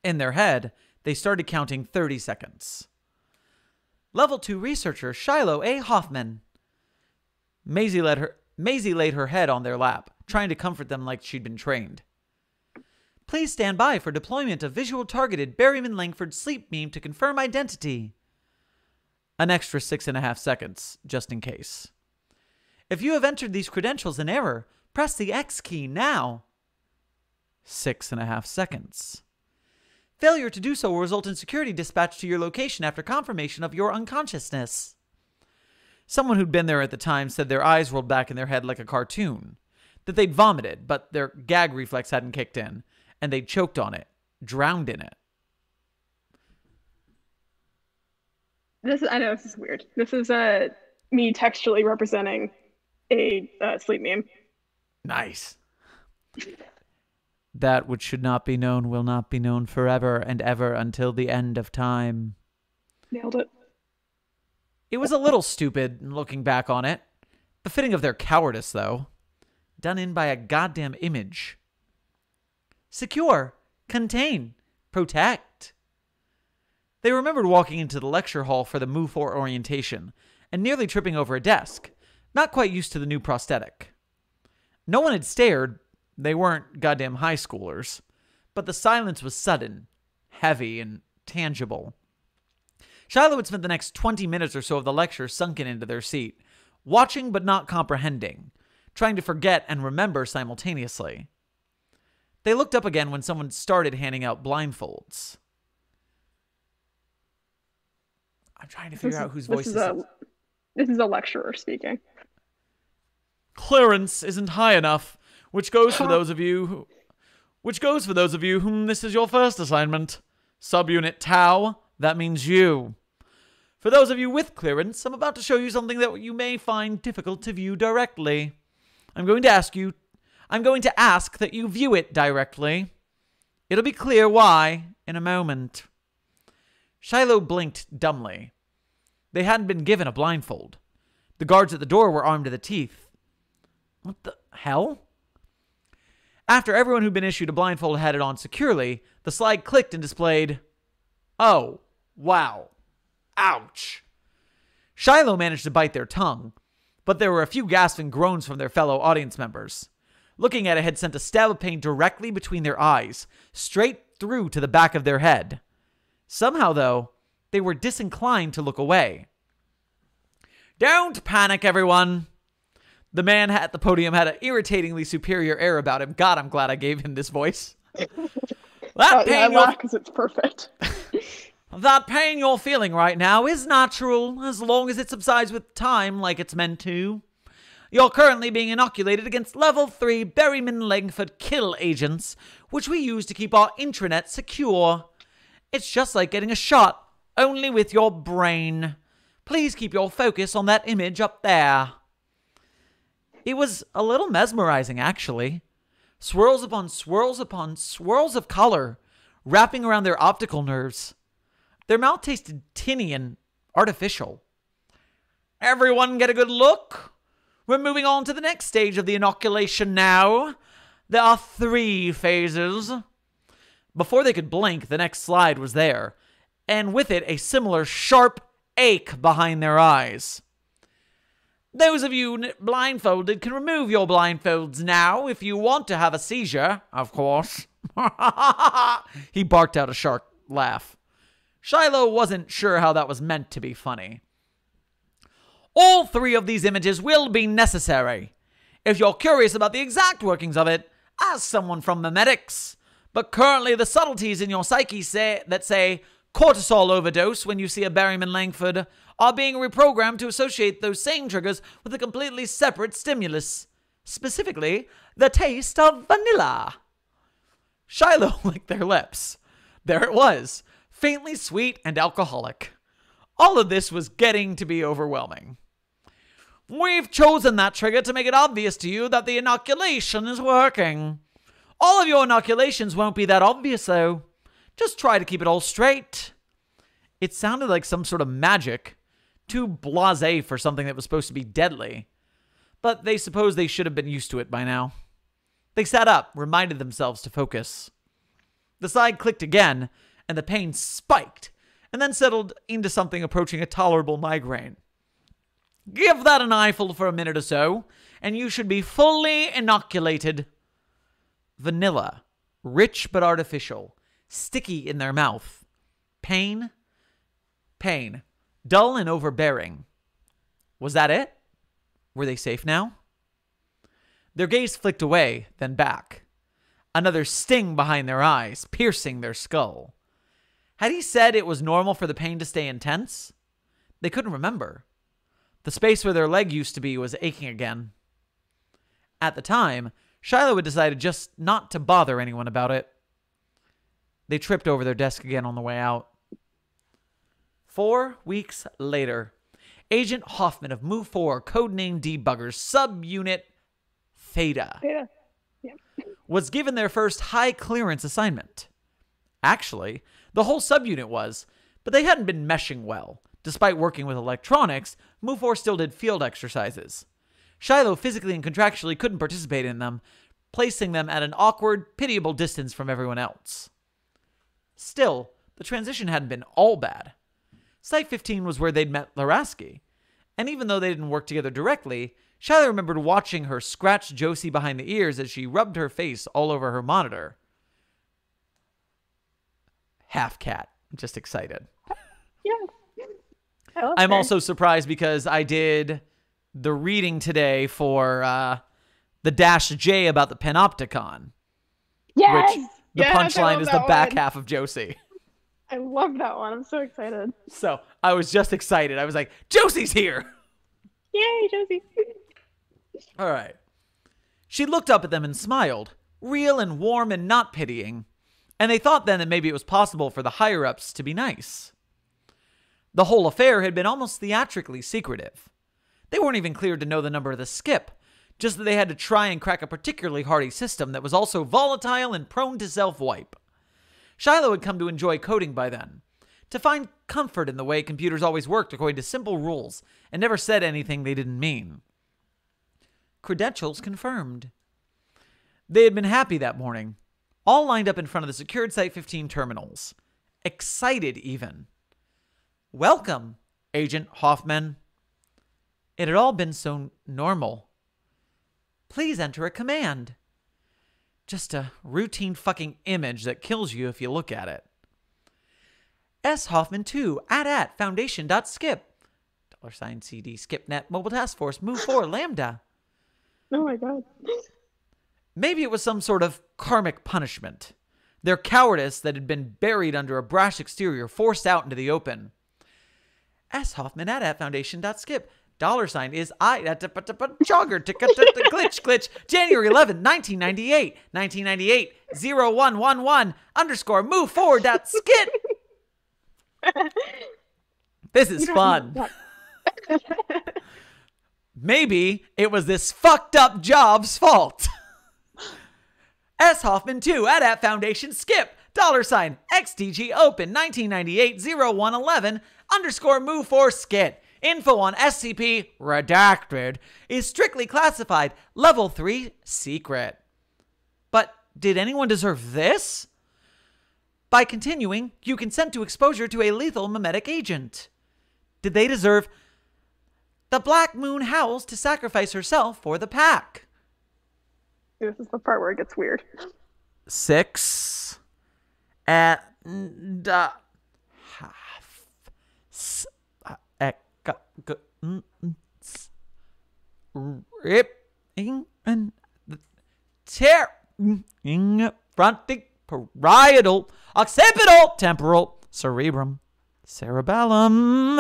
In their head, they started counting 30 seconds. Level 2 researcher Shiloh A. Hoffman. Maisie laid her head on their lap, trying to comfort them like she'd been trained. Please stand by for deployment of visual targeted Berryman-Langford sleep beam to confirm identity. An extra 6.5 seconds, just in case. If you have entered these credentials in error, press the X key now. 6.5 seconds. Failure to do so will result in security dispatch to your location after confirmation of your unconsciousness. Someone who'd been there at the time said their eyes rolled back in their head like a cartoon, that they'd vomited, but their gag reflex hadn't kicked in, and they'd choked on it, drowned in it. I know this is weird. This is me textually representing a sleep meme. Nice. That which should not be known will not be known forever and ever until the end of time. Nailed it. It was a little stupid looking back on it. Befitting of their cowardice, though. Done in by a goddamn image. Secure. Contain. Protect. They remembered walking into the lecture hall for the Move 4 orientation and nearly tripping over a desk, not quite used to the new prosthetic. No one had stared. They weren't goddamn high schoolers. But the silence was sudden, heavy, and tangible. Shiloh had spent the next 20 minutes or so of the lecture sunken into their seat, watching but not comprehending, trying to forget and remember simultaneously. They looked up again when someone started handing out blindfolds. I'm trying to figure out whose voice this is. This is a lecturer speaking. Clearance isn't high enough, which goes for those of you whom this is your first assignment. Subunit Tau, that means you. For those of you with clearance, I'm about to show you something that you may find difficult to view directly. I'm going to ask that you view it directly. It'll be clear why in a moment. Shiloh blinked dumbly. They hadn't been given a blindfold. The guards at the door were armed to the teeth. What the hell? After everyone who'd been issued a blindfold had it on securely, the slide clicked and displayed, "Oh, wow. Ouch." Shiloh managed to bite their tongue, but there were a few gasping groans from their fellow audience members. Looking at it had sent a stab of pain directly between their eyes, straight through to the back of their head. Somehow, though, they were disinclined to look away. "Don't panic, everyone." The man at the podium had an irritatingly superior air about him. God, I'm glad I gave him this voice. I laugh because it's perfect. That pain you're feeling right now is natural, as long as it subsides with time like it's meant to. You're currently being inoculated against level 3 Berryman-Langford kill agents, which we use to keep our intranet secure. It's just like getting a shot, only with your brain. Please keep your focus on that image up there. It was a little mesmerizing, actually. Swirls upon swirls upon swirls of color, wrapping around their optical nerves. Their mouth tasted tinny and artificial. Everyone get a good look? We're moving on to the next stage of the inoculation now. There are 3 phases. Before they could blink, the next slide was there, and with it a similar sharp ache behind their eyes. Those of you blindfolded can remove your blindfolds now if you want to have a seizure, of course. He barked out a sharp laugh. Shiloh wasn't sure how that was meant to be funny. All 3 of these images will be necessary. If you're curious about the exact workings of it, ask someone from the medics. But currently the subtleties in your psyche say cortisol overdose when you see a Barryman Langford are being reprogrammed to associate those same triggers with a completely separate stimulus. Specifically, the taste of vanilla. Shiloh licked their lips. There it was, faintly sweet and alcoholic. All of this was getting to be overwhelming. We've chosen that trigger to make it obvious to you that the inoculation is working. All of your inoculations won't be that obvious, though. Just try to keep it all straight. It sounded like some sort of magic. Too blasé for something that was supposed to be deadly. But they suppose they should have been used to it by now. They sat up, reminded themselves to focus. The side clicked again, and the pain spiked, and then settled into something approaching a tolerable migraine. Give that an eyeful for a minute or so, and you should be fully inoculated. Vanilla, rich but artificial, sticky in their mouth. Pain, pain, dull and overbearing. Was that it? Were they safe now? Their gaze flicked away, then back. Another sting behind their eyes, piercing their skull. Had he said it was normal for the pain to stay intense? They couldn't remember. The space where their leg used to be was aching again. At the time, Shiloh had decided just not to bother anyone about it. They tripped over their desk again on the way out. 4 weeks later, Agent Hoffman of Move 4 Codename Debuggers Subunit Theta Yeah. was given their first high-clearance assignment. Actually, the whole subunit was, but they hadn't been meshing well. Despite working with electronics, Move 4 still did field exercises. Shiloh physically and contractually couldn't participate in them, placing them at an awkward, pitiable distance from everyone else. Still, the transition hadn't been all bad. Site-42 was where they'd met Laraski, and even though they didn't work together directly, Shiloh remembered watching her scratch Josie behind the ears as she rubbed her face all over her monitor. Half cat, just excited. Yes. I'm also surprised because I did the reading today for the Dash J about the Panopticon. Yes! Which the punchline is the back half of Josie. I love that one. I'm so excited. So I was just excited. I was like, Josie's here! Yay, Josie. All right. She looked up at them and smiled, real and warm and not pitying. And they thought then that maybe it was possible for the higher-ups to be nice. The whole affair had been almost theatrically secretive. They weren't even cleared to know the number of the skip, just that they had to try and crack a particularly hardy system that was also volatile and prone to self-wipe. Shiloh had come to enjoy coding by then, to find comfort in the way computers always worked according to simple rules and never said anything they didn't mean. Credentials confirmed. They had been happy that morning, all lined up in front of the secured Site-15 terminals. Excited, even. Welcome, Agent Hoffman. It had all been so normal. Please enter a command. Just a routine fucking image that kills you if you look at it. S. Hoffman 2, at foundation.skip. $CD skipnet mobile task force move 4 lambda. Oh my god. Maybe it was some sort of karmic punishment. Their cowardice that had been buried under a brash exterior forced out into the open. S. Hoffman at foundation.skip. $ is I jogger glitch January 11, 1998 0111 _ move forward skit. This is fun. Maybe it was this fucked up job's fault. S. Hoffman 2 at Foundation skip $ XDG open 1998 0111 _ move for skit. Info on SCP redacted is strictly classified level 3 secret. But did anyone deserve this? By continuing, you consent to exposure to a lethal mimetic agent. Did they deserve the Black Moon howls to sacrifice herself for the pack? This is the part where it gets weird. 6 and ripping and tearing fronting parietal, occipital, temporal, cerebrum, cerebellum.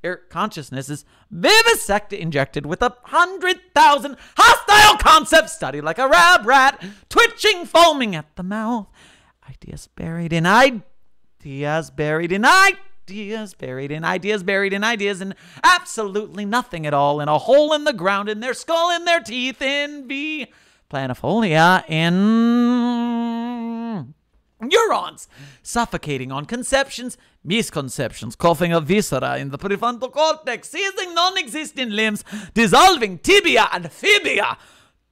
Your consciousness is vivisected, injected with 100,000 hostile concepts, studied like a rab rat, twitching, foaming at the mouth. Ideas buried in ideas, buried in ideas, buried in ideas, buried in ideas, and absolutely nothing at all. In a hole in the ground, in their skull, in their teeth, in the planifolia, in neurons, suffocating on conceptions, misconceptions, coughing of viscera in the prefrontal cortex, seizing non-existent limbs, dissolving tibia and fibia,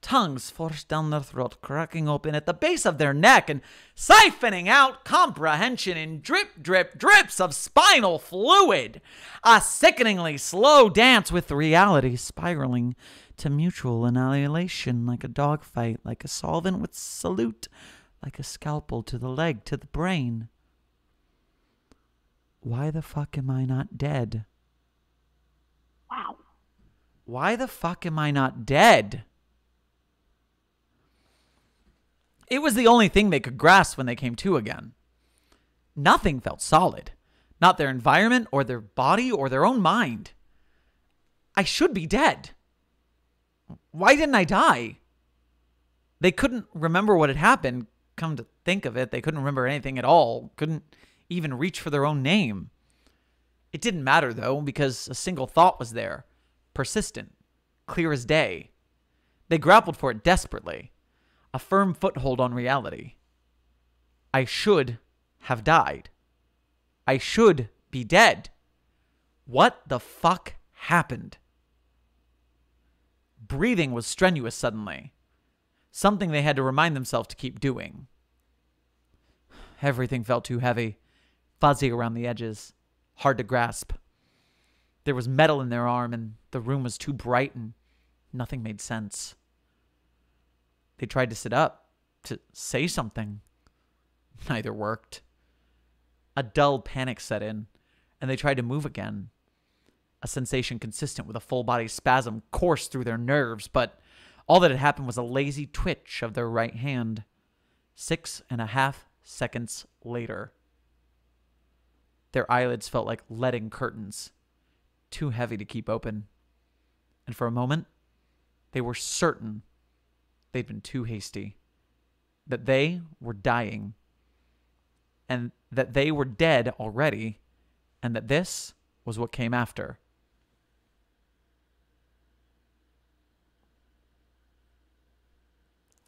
tongues forced down their throat, cracking open at the base of their neck, and siphoning out comprehension in drips of spinal fluid. A sickeningly slow dance with reality, spiraling to mutual annihilation like a dogfight, like a solvent with salute, like a scalpel to the leg, to the brain. Why the fuck am I not dead? Wow. Why the fuck am I not dead? It was the only thing they could grasp when they came to again. Nothing felt solid. Not their environment or their body or their own mind. I should be dead. Why didn't I die? They couldn't remember what had happened. Come to think of it, they couldn't remember anything at all. Couldn't even reach for their own name. It didn't matter, though, because a single thought was there. Persistent. Clear as day. They grappled for it desperately. A firm foothold on reality. I should have died. I should be dead. What the fuck happened? Breathing was strenuous suddenly. Something they had to remind themselves to keep doing. Everything felt too heavy, fuzzy around the edges, hard to grasp. There was metal in their arm, and the room was too bright, and nothing made sense. They tried to sit up, to say something. Neither worked. A dull panic set in, and they tried to move again. A sensation consistent with a full-body spasm coursed through their nerves, but all that had happened was a lazy twitch of their right hand. 6.5 seconds later, their eyelids felt like leaden curtains, too heavy to keep open. And for a moment, they were certain they'd been too hasty, that they were dying, and that they were dead already, and that this was what came after.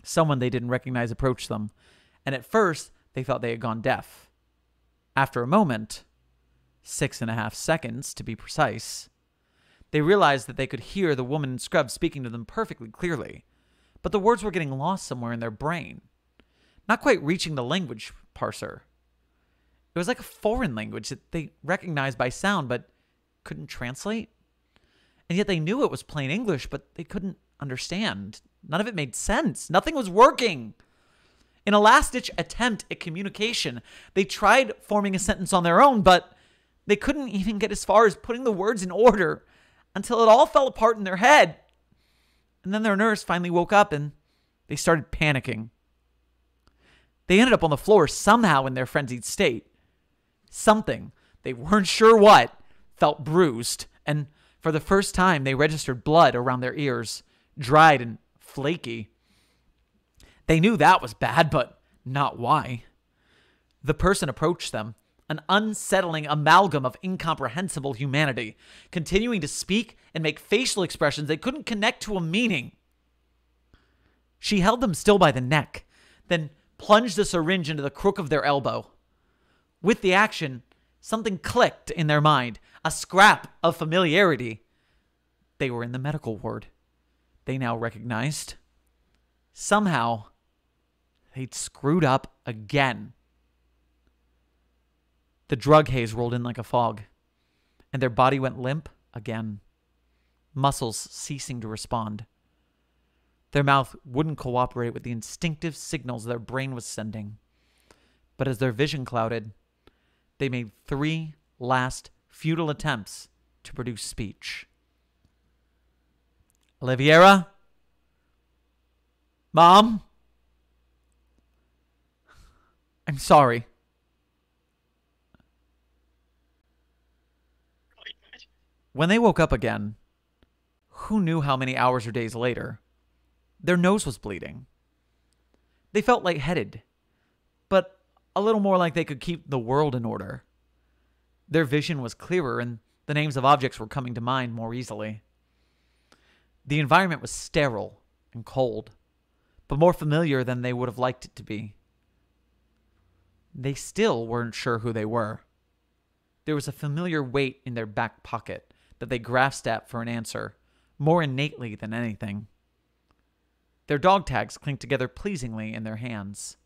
Someone they didn't recognize approached them, and at first they thought they had gone deaf. After a moment, 6.5 seconds to be precise, they realized that they could hear the woman in scrubs speaking to them perfectly clearly, but the words were getting lost somewhere in their brain, not quite reaching the language parser. It was like a foreign language that they recognized by sound but couldn't translate. And yet they knew it was plain English, but they couldn't understand. None of it made sense. Nothing was working. In a last-ditch attempt at communication, they tried forming a sentence on their own, but they couldn't even get as far as putting the words in order until it all fell apart in their head. And then their nurse finally woke up and they started panicking. They ended up on the floor somehow in their frenzied state. Something, they weren't sure what, felt bruised, and for the first time they registered blood around their ears, dried and flaky. They knew that was bad, but not why. The person approached them, an unsettling amalgam of incomprehensible humanity, continuing to speak and make facial expressions they couldn't connect to a meaning. She held them still by the neck, then plunged a syringe into the crook of their elbow. With the action, something clicked in their mind, a scrap of familiarity. They were in the medical ward. They now recognized. Somehow, they'd screwed up again. The drug haze rolled in like a fog, and their body went limp again, muscles ceasing to respond. Their mouth wouldn't cooperate with the instinctive signals their brain was sending. But as their vision clouded, they made 3 last futile attempts to produce speech. Oliviera? Mom? I'm sorry. When they woke up again, who knew how many hours or days later, their nose was bleeding. They felt lightheaded, but a little more like they could keep the world in order. Their vision was clearer and the names of objects were coming to mind more easily. The environment was sterile and cold, but more familiar than they would have liked it to be. They still weren't sure who they were. There was a familiar weight in their back pocket that they grasped at for an answer, more innately than anything. Their dog tags clinked together pleasingly in their hands.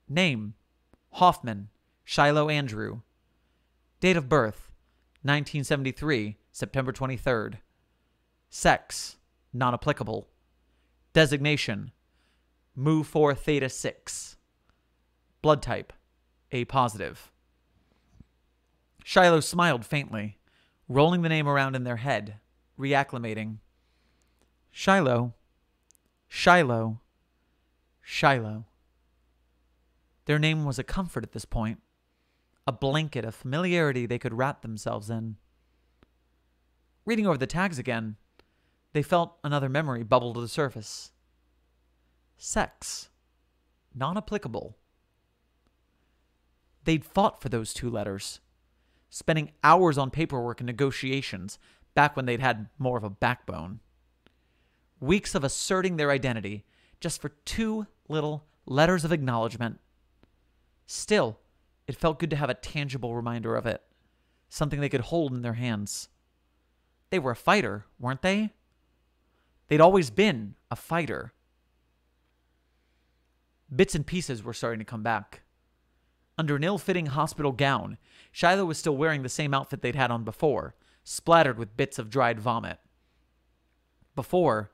Name: Hoffman, Shiloh Andrew. Date of birth: 1973, September 23rd. Sex: non-applicable. Designation: Mu 4 Theta 6. Blood type: A positive. Shiloh smiled faintly, rolling the name around in their head, reacclimating. Shiloh, Shiloh, Shiloh. Their name was a comfort at this point, a blanket of familiarity they could wrap themselves in. Reading over the tags again, they felt another memory bubble to the surface. Sex, non-applicable. They'd fought for those 2 letters, spending hours on paperwork and negotiations back when they'd had more of a backbone. Weeks of asserting their identity just for 2 little letters of acknowledgement. Still, it felt good to have a tangible reminder of it, something they could hold in their hands. They were a fighter, weren't they? They'd always been a fighter. Bits and pieces were starting to come back. Under an ill-fitting hospital gown, Shiloh was still wearing the same outfit they'd had on before, splattered with bits of dried vomit. Before,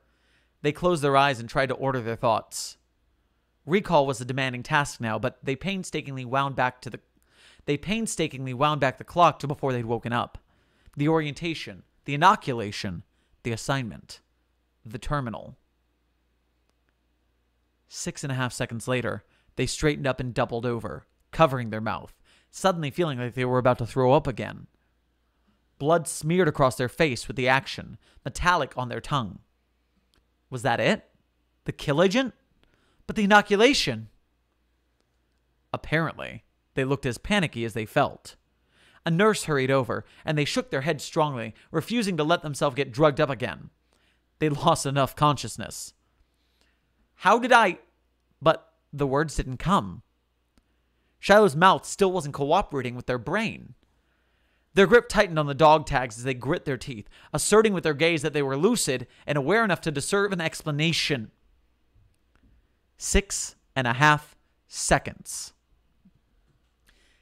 they closed their eyes and tried to order their thoughts. Recall was a demanding task now, but they painstakingly wound back the clock to before they'd woken up. The orientation, the inoculation, the assignment, the terminal. 6.5 seconds later, they straightened up and doubled over, covering their mouth, suddenly feeling like they were about to throw up again. Blood smeared across their face with the action, metallic on their tongue. Was that it? The kill agent? But the inoculation? Apparently, they looked as panicky as they felt. A nurse hurried over, and they shook their heads strongly, refusing to let themselves get drugged up again. They'd lost enough consciousness. How did I... But the words didn't come. Shiloh's mouth still wasn't cooperating with their brain. Their grip tightened on the dog tags as they grit their teeth, asserting with their gaze that they were lucid and aware enough to deserve an explanation. 6.5 seconds.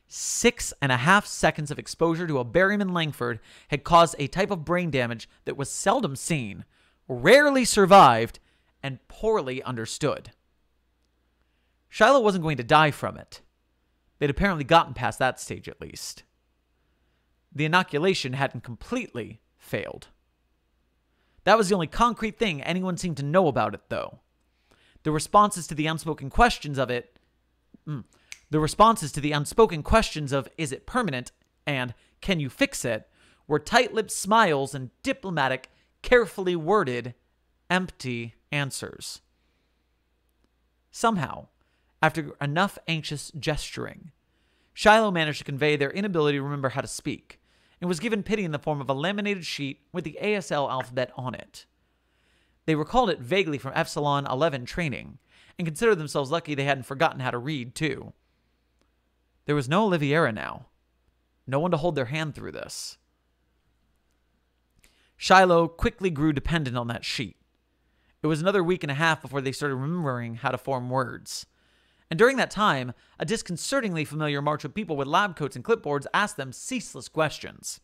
6.5 seconds of exposure to a barium Langford had caused a type of brain damage that was seldom seen, rarely survived, and poorly understood. Shiloh wasn't going to die from it. They'd apparently gotten past that stage at least. The inoculation hadn't completely failed. That was the only concrete thing anyone seemed to know about it, though. The responses to the unspoken questions of is it permanent and can you fix it, were tight-lipped smiles and diplomatic, carefully worded, empty answers. Somehow, after enough anxious gesturing, Shiloh managed to convey their inability to remember how to speak, and was given pity in the form of a laminated sheet with the ASL alphabet on it. They recalled it vaguely from Epsilon 11 training, and considered themselves lucky they hadn't forgotten how to read, too. There was no Oliviera now. No one to hold their hand through this. Shiloh quickly grew dependent on that sheet. It was another week and a half before they started remembering how to form words. And during that time, a disconcertingly familiar march of people with lab coats and clipboards asked them ceaseless questions.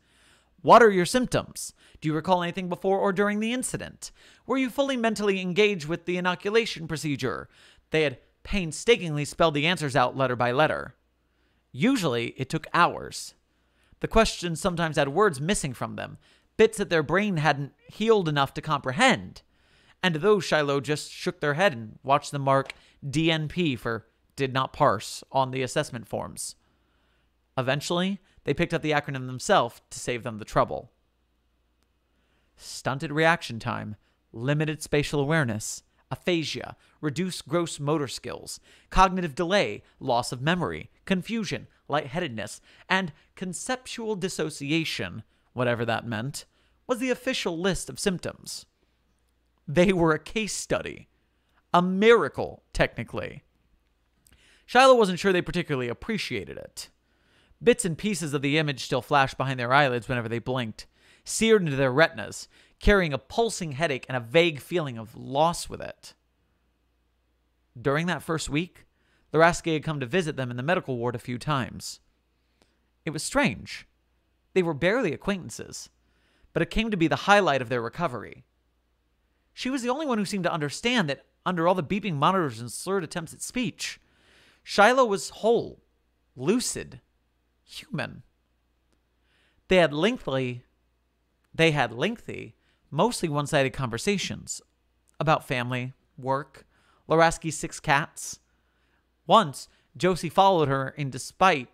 What are your symptoms? Do you recall anything before or during the incident? Were you fully mentally engaged with the inoculation procedure? They had painstakingly spelled the answers out letter by letter. Usually, it took hours. The questions sometimes had words missing from them, bits that their brain hadn't healed enough to comprehend. And to those, Shiloh just shook their head and watched them mark DNP for did not parse on the assessment forms. Eventually, they picked up the acronym themselves to save them the trouble. Stunted reaction time, limited spatial awareness, aphasia, reduced gross motor skills, cognitive delay, loss of memory, confusion, lightheadedness, and conceptual dissociation, whatever that meant, was the official list of symptoms. They were a case study. A miracle, technically. Shiloh wasn't sure they particularly appreciated it. Bits and pieces of the image still flashed behind their eyelids whenever they blinked, seared into their retinas, carrying a pulsing headache and a vague feeling of loss with it. During that first week, Laraski had come to visit them in the medical ward a few times. It was strange. They were barely acquaintances, but it came to be the highlight of their recovery. She was the only one who seemed to understand that under all the beeping monitors and slurred attempts at speech, Shiloh was whole, lucid, human. They had lengthy, mostly one-sided conversations about family, work, Laraski's 6 cats. Once, Josie followed her in despite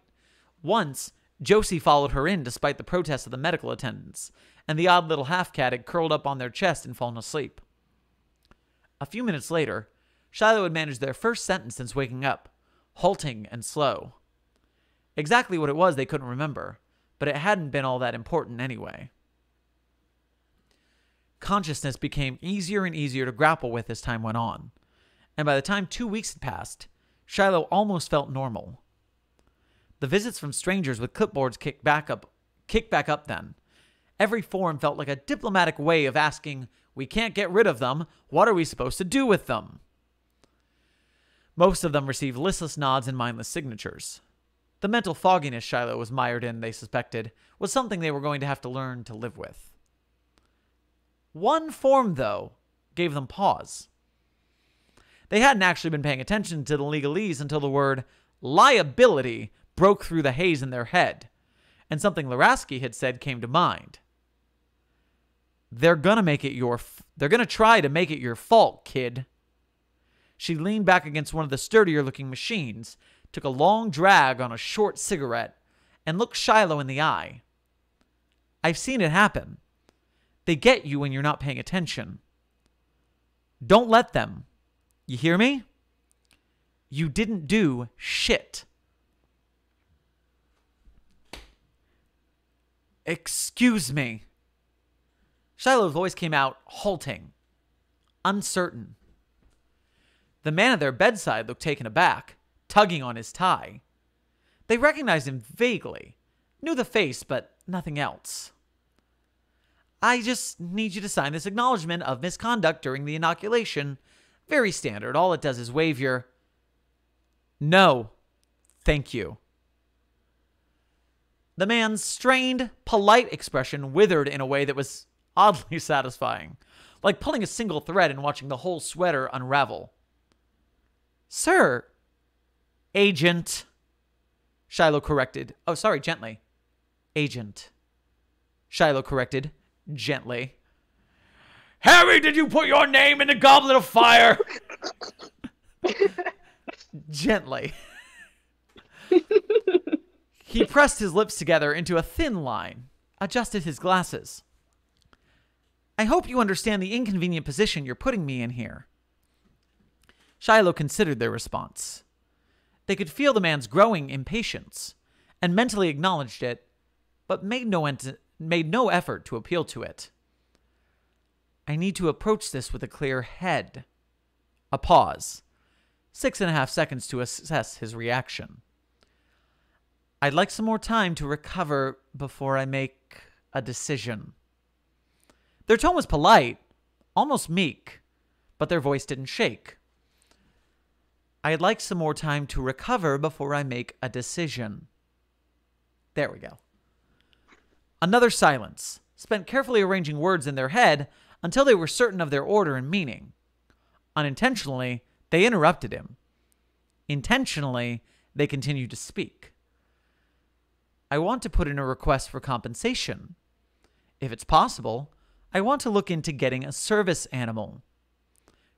the protests of the medical attendants, and the odd little half-cat had curled up on their chest and fallen asleep. A few minutes later, Shiloh had managed their first sentence since waking up, halting and slow. Exactly what it was they couldn't remember, but it hadn't been all that important anyway. Consciousness became easier and easier to grapple with as time went on, and by the time 2 weeks had passed, Shiloh almost felt normal. The visits from strangers with clipboards kicked back up then. Every form felt like a diplomatic way of asking, "We can't get rid of them. What are we supposed to do with them?" Most of them received listless nods and mindless signatures. The mental fogginess Shiloh was mired in, they suspected, was something they were going to have to learn to live with. One form, though, gave them pause. They hadn't actually been paying attention to the legalese until the word liability broke through the haze in their head, and something Laraski had said came to mind. They're gonna try to make it your fault, kid. She leaned back against one of the sturdier-looking machines, took a long drag on a short cigarette, and looked Shiloh in the eye. I've seen it happen. They get you when you're not paying attention. Don't let them. You hear me? You didn't do shit. Excuse me. Shiloh's voice came out halting, uncertain. The man at their bedside looked taken aback, tugging on his tie. They recognized him vaguely, knew the face, but nothing else. I just need you to sign this acknowledgement of misconduct during the inoculation. Very standard. All it does is waive your... No, thank you. The man's strained, polite expression withered in a way that was oddly satisfying, like pulling a single thread and watching the whole sweater unravel. Sir. Agent. Shiloh corrected. Oh, sorry, gently. Agent. Shiloh corrected, gently. Harry, did you put your name in the goblet of fire? Gently. He pressed his lips together into a thin line, adjusted his glasses. I hope you understand the inconvenient position you're putting me in here. Shiloh considered their response. They could feel the man's growing impatience, and mentally acknowledged it, but made no effort to appeal to it. I need to approach this with a clear head. A pause. 6.5 seconds to assess his reaction. I'd like some more time to recover before I make a decision. Their tone was polite, almost meek, but their voice didn't shake. I'd like some more time to recover before I make a decision. There we go. Another silence, spent carefully arranging words in their head until they were certain of their order and meaning. Unintentionally, they interrupted him. Intentionally, they continued to speak. I want to put in a request for compensation. If it's possible, I want to look into getting a service animal.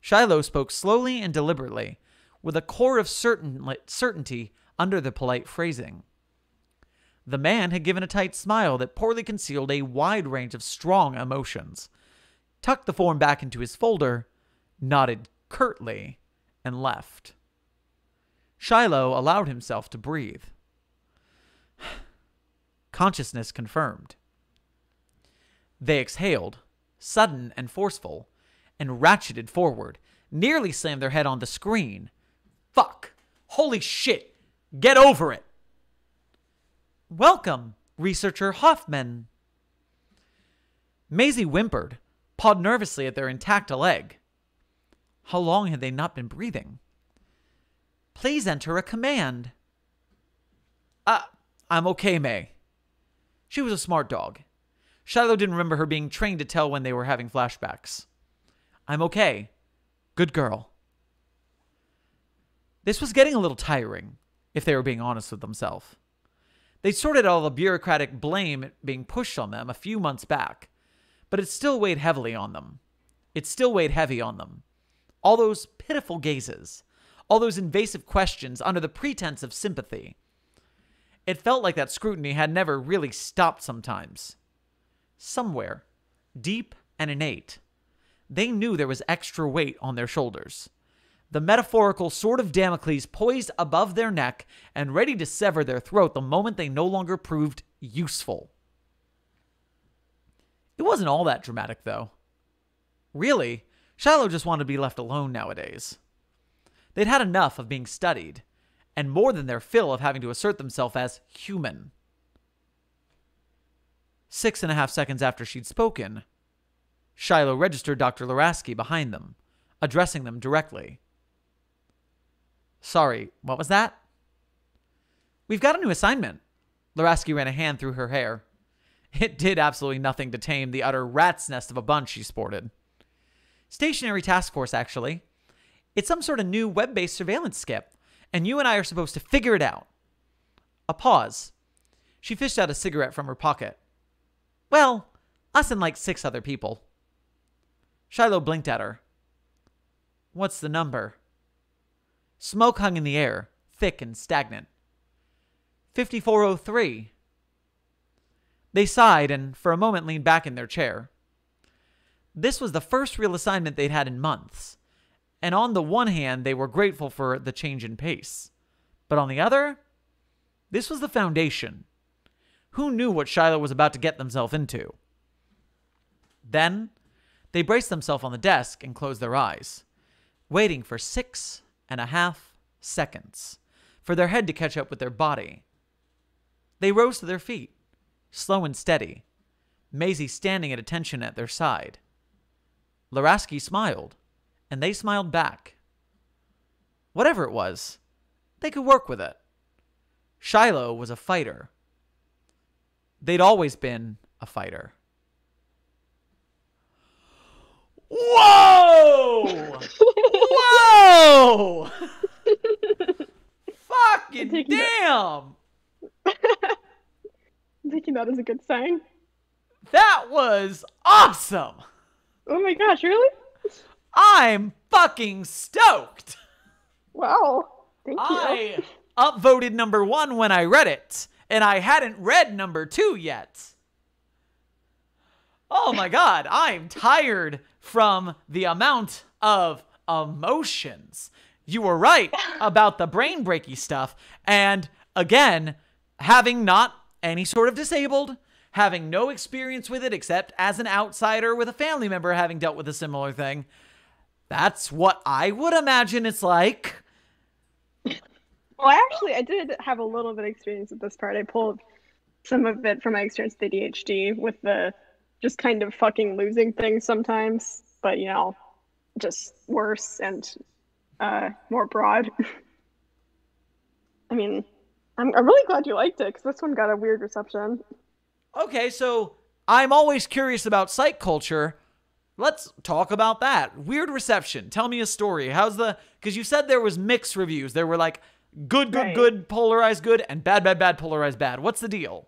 Shiloh spoke slowly and deliberately, with a core of certainty under the polite phrasing. The man had given a tight smile that poorly concealed a wide range of strong emotions, tucked the form back into his folder, nodded curtly, and left. Shiloh allowed himself to breathe. Consciousness confirmed. They exhaled, sudden and forceful, and ratcheted forward, nearly slammed their head on the screen. Fuck! Holy shit! Get over it! Welcome, researcher Hoffman. Maisie whimpered, pawed nervously at their intact leg. How long had they not been breathing? Please enter a command. I'm okay, May. She was a smart dog. Shiloh didn't remember her being trained to tell when they were having flashbacks. I'm okay. Good girl. This was getting a little tiring, if they were being honest with themselves. They'd sorted out all the bureaucratic blame being pushed on them a few months back, but it still weighed heavily on them. It still weighed heavy on them. All those pitiful gazes, all those invasive questions under the pretense of sympathy. It felt like that scrutiny had never really stopped sometimes. Somewhere, deep and innate, they knew there was extra weight on their shoulders. The metaphorical sword of Damocles poised above their neck and ready to sever their throat the moment they no longer proved useful. It wasn't all that dramatic, though. Really, Shiloh just wanted to be left alone nowadays. They'd had enough of being studied, and more than their fill of having to assert themselves as human. 6.5 seconds after she'd spoken, Shiloh registered Dr. Laraski behind them, addressing them directly. Sorry, what was that? We've got a new assignment. Laraski ran a hand through her hair. It did absolutely nothing to tame the utter rat's nest of a bunch she sported. Stationary task force, actually. It's some sort of new web-based surveillance skip, and you and I are supposed to figure it out. A pause. She fished out a cigarette from her pocket. Well, us and like 6 other people. Shiloh blinked at her. What's the number? Smoke hung in the air, thick and stagnant. 5403. They sighed and for a moment leaned back in their chair. This was the first real assignment they'd had in months, and on the one hand they were grateful for the change in pace. But on the other, this was the foundation. Who knew what Shiloh was about to get themselves into? Then, they braced themselves on the desk and closed their eyes, waiting for 6.5 seconds for their head to catch up with their body. They rose to their feet, slow and steady, Maisie standing at attention at their side. Laraski smiled, and they smiled back. Whatever it was, they could work with it. Shiloh was a fighter. They'd always been a fighter. Whoa! Whoa! Fucking damn! I'm taking that as a good sign. That was awesome! Oh my gosh, really? I'm fucking stoked! Wow, thank you. I upvoted number 1 when I read it, and I hadn't read number 2 yet. Oh my god, I'm tired from the amount of emotions. You were right about the brain breaky stuff, and again, having not any sort of disabled, having no experience with it except as an outsider with a family member having dealt with a similar thing, that's what I would imagine it's like. Well, I did have a little bit of experience with this part. I pulled some of it from my experience with ADHD with the just kind of fucking losing things sometimes, but you know, just worse and more broad. I mean, I'm really glad you liked it because this one got a weird reception. Okay, so I'm always curious about psych culture. Let's talk about that. Weird reception. Tell me a story. Because you said there was mixed reviews. There were like good, Right. good, polarized good, and bad, bad, bad, polarized bad. What's the deal?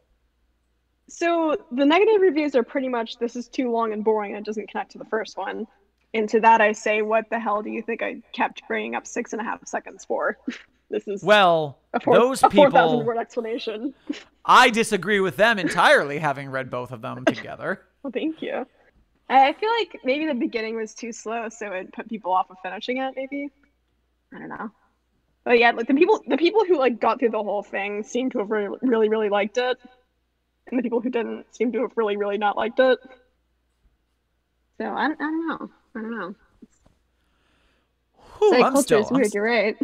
So the negative reviews are pretty much, this is too long and boring and it doesn't connect to the first one. And to that I say, what the hell do you think I kept bringing up 6.5 seconds for? This is Well, those a 4,000 people, word explanation. I disagree with them entirely, having read both of them together. Well, thank you. I feel like maybe the beginning was too slow, so it put people off of finishing it. Maybe, I don't know. But yeah, like the people who like got through the whole thing seem to have really liked it, and the people who didn't seem to have really not liked it. So I don't know. I don't know. Whew, Culture is weird. You're right.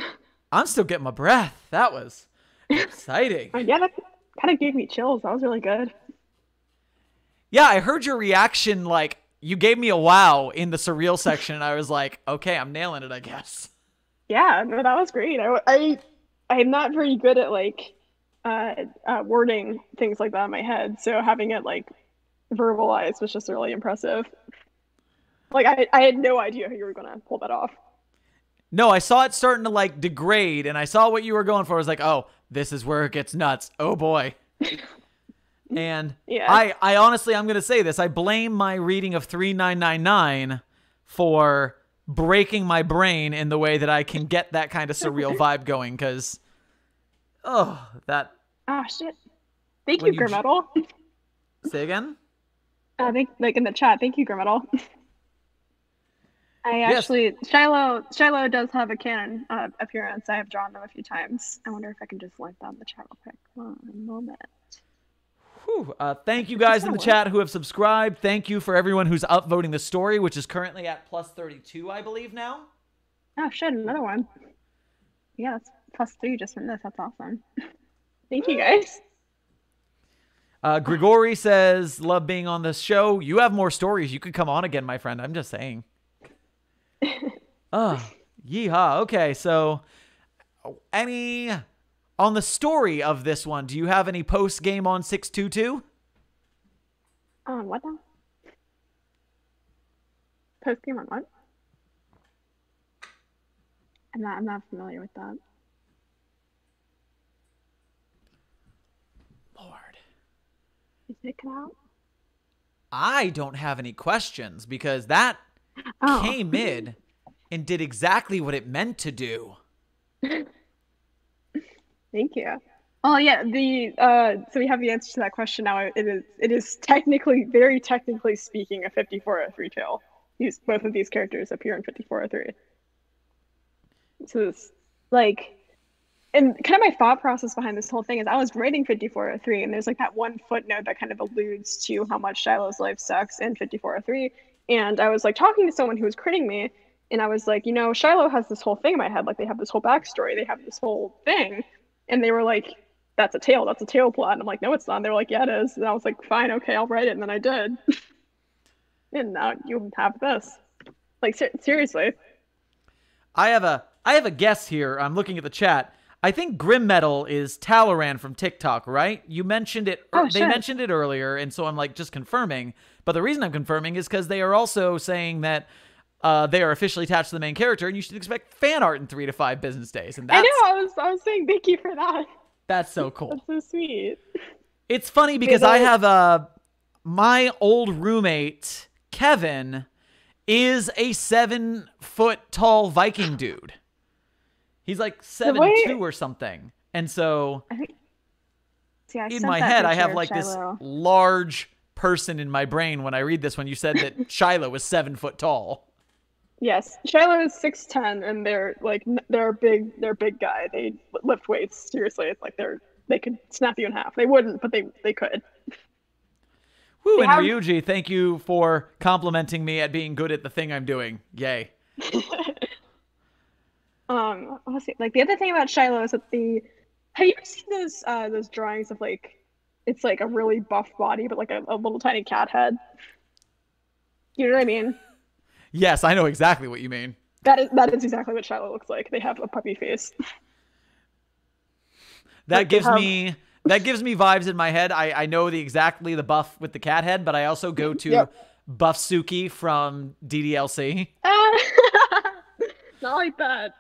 I'm still getting my breath. That was exciting. Yeah, that kind of gave me chills. That was really good. Yeah, I heard your reaction. Like, you gave me a wow in the surreal section, and I was like, okay, I'm nailing it, I guess. Yeah, no, that was great. I'm not very good at like wording things like that in my head, so having it like verbalized was just really impressive. Like I had no idea how you were gonna pull that off. No, I saw it starting to like degrade, and I saw what you were going for. I was like, oh, this is where it gets nuts. Oh boy. And yeah. I honestly, I'm gonna say this. I blame my reading of 3999 for breaking my brain in the way that I can get that kind of surreal vibe going. Because, oh shit. Thank you, Grimmetal. Say again. Like in the chat. Thank you, Grimmetal. Actually, Shiloh does have a canon appearance. I have drawn them a few times. I wonder if I can just link that in the chat real quick. One moment. Whew. Thank you guys in the chat who have subscribed. Thank you for everyone who's upvoting the story, which is currently at +32, I believe now. Oh shit, another one. Yeah, it's +3 just from this. That's awesome. Thank you guys. Grigori says, love being on this show. You have more stories. You could come on again, my friend. I'm just saying. Yeehaw. Okay, so on the story of this one, do you have any post game on 622? What now? Post game on what? I'm not familiar with that. Lord. Is it cut out? I don't have any questions because that came in and did exactly what it meant to do. Thank you. Oh yeah, so we have the answer to that question now. It is technically, very technically speaking, a 5403 tale. Both of these characters appear in 5403. So it's like, and kind of my thought process behind this whole thing is I was writing 5403, and there's like that one footnote that kind of alludes to how much Shiloh's life sucks in 5403. And I was like talking to someone who was critting me, and I was like, Shiloh has this whole thing in my head. Like, they have this whole backstory. They have this whole thing. And they were like, that's a tale plot. And I'm like, no, it's not. And they were like, yeah, it is. And I was like, fine, okay, I'll write it. And then I did. And now you have this. Like, seriously. I have a guess here. I'm looking at the chat. I think Grim Metal is Talaran from TikTok, right? You mentioned it. They mentioned it earlier, and so I'm like just confirming. But the reason I'm confirming is because they are also saying that they are officially attached to the main character, and you should expect fan art in 3 to 5 business days. And that's, I know. I was saying thank you for that. That's so cool. That's so sweet. It's funny because I have my old roommate Kevin is a 7-foot tall Viking dude. He's like 7'2" or something. And so in my head, I have like this large person in my brain when I read this, when you said that Shiloh was 7 foot tall. Yes. Shiloh is 6'10", and they're a big guy. They lift weights. Seriously. It's like they could snap you in half. They wouldn't, but they could. Woo, and Ryuji, thank you for complimenting me at being good at the thing I'm doing. Yay. Let's see. Like, the other thing about Shiloh is that have you ever seen those drawings of like, it's like a really buff body, but like a little tiny cat head? You know what I mean? Yes, I know exactly what you mean. That is exactly what Shiloh looks like. They have a puppy face. That gives me vibes in my head. I know exactly the buff with the cat head, but I also go to Buff Suki from DDLC. Not like that.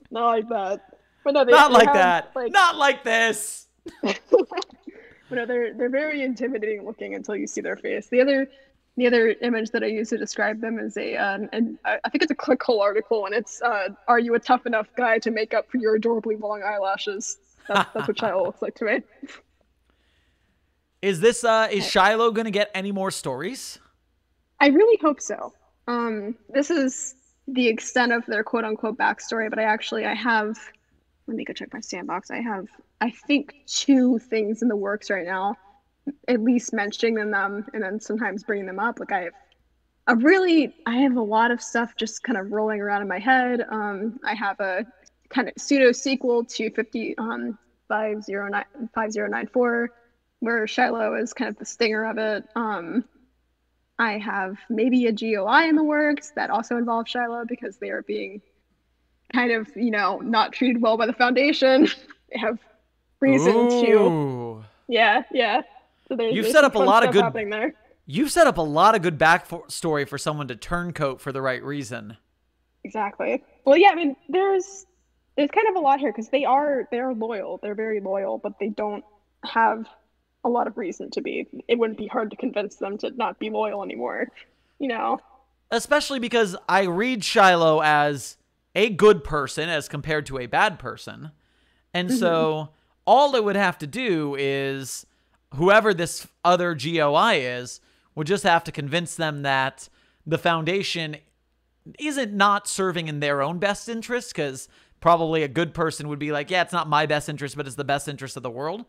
Not like that. But no, not like that. Like, not like this. But no, they're very intimidating looking until you see their face. The The other image that I use to describe them is and I think it's a ClickHole article, and it's "Are you a tough enough guy to make up for your adorably long eyelashes?" That's what Shiloh looks like to me. Is Shiloh gonna get any more stories? I really hope so. This is the extent of their quote unquote backstory, but I have, let me go check my sandbox. I have, I think, 2 things in the works right now, at least mentioning them and then sometimes bringing them up. Like I have a lot of stuff just kind of rolling around in my head. I have a kind of pseudo sequel to 5094, where Shiloh is kind of the stinger of it. I have maybe a GOI in the works that also involves Shiloh because they are being kind of, not treated well by the Foundation. They have reason to. Yeah, yeah. So You've there's set some up a fun lot of stuff good. happening there. You've set up a lot of good backstory for someone to turncoat for the right reason. Exactly. Well, yeah. I mean, there's kind of a lot here because they're loyal. They're very loyal, but they don't have a lot of reason to be. It wouldn't be hard to convince them to not be loyal anymore. You know. Especially because I read Shiloh as a good person as compared to a bad person. And so all it would have to do is whoever this other GOI is would just have to convince them that the Foundation isn't not serving in their own best interest, because probably a good person would be like, yeah, it's not my best interest, but it's the best interest of the world.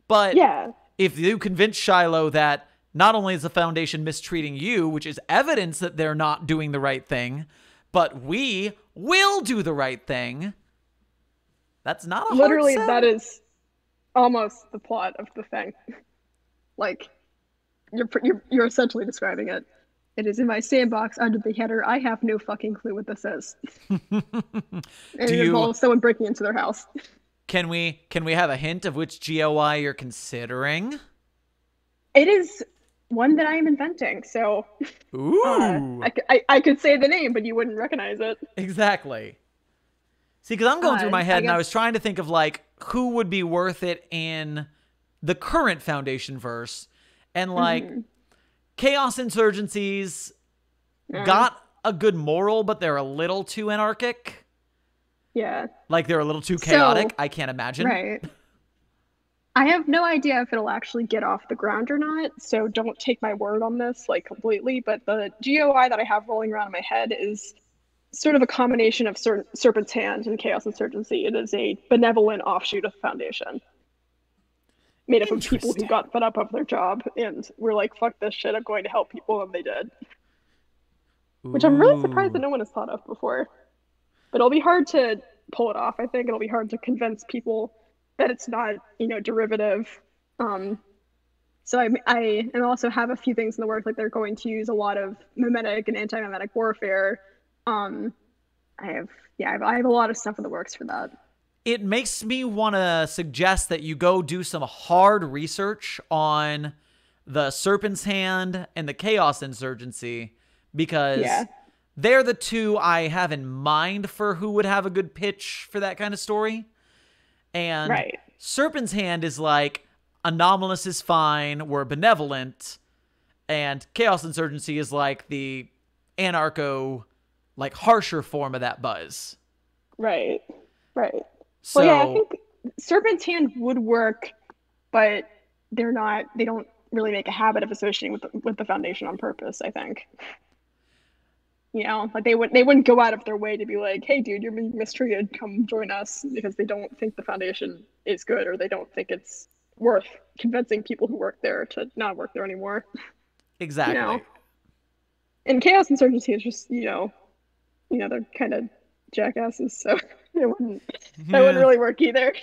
But yeah, if you convince Shiloh that not only is the Foundation mistreating you, which is evidence that they're not doing the right thing, but we will do the right thing, that's not a literally hard sell. that is almost the plot of the thing. Like, you're essentially describing it. It is in my sandbox under the header. I have no fucking clue what this is. And it involves someone breaking into their house. Can we have a hint of which GOI you're considering? It is one that I am inventing. So, ooh, I could say the name, but you wouldn't recognize it. Exactly. See, because I'm going through my head and I was trying to think of like who would be worth it in the current Foundation verse, and like Chaos Insurgencies got a good moral, but they're a little too anarchic. Yeah. Like they're a little too chaotic. So, I can't imagine. Right. I have no idea if it'll actually get off the ground or not, so don't take my word on this like completely, but the GOI that I have rolling around in my head is sort of a combination of Serpent's Hand and Chaos Insurgency. It is a benevolent offshoot of the Foundation. Made up of people who got fed up of their job and were like, fuck this shit, I'm going to help people, and they did. Ooh. Which I'm really surprised that no one has thought of before. But it'll be hard to pull it off. I think it'll be hard to convince people that it's not, derivative. So I also have a few things in the work, like they're going to use a lot of memetic and anti-memetic warfare. I have a lot of stuff in the works for that. It makes me want to suggest that you go do some hard research on the Serpent's Hand and the Chaos Insurgency, because they're the two I have in mind for who would have a good pitch for that kind of story. And Serpent's Hand is like, Anomalous is fine, we're benevolent, and Chaos Insurgency is like the anarcho, like harsher form of that buzz. Right. So, well, yeah, I think Serpent's Hand would work, but they don't really make a habit of associating with the Foundation on purpose, I think. Like they wouldn't go out of their way to be like, hey dude, you're being mistreated, come join us, because they don't think the Foundation is good, or they don't think it's worth convincing people who work there to not work there anymore. Exactly. And Chaos Insurgency is just, they're kind of jackasses, so that wouldn't really work either.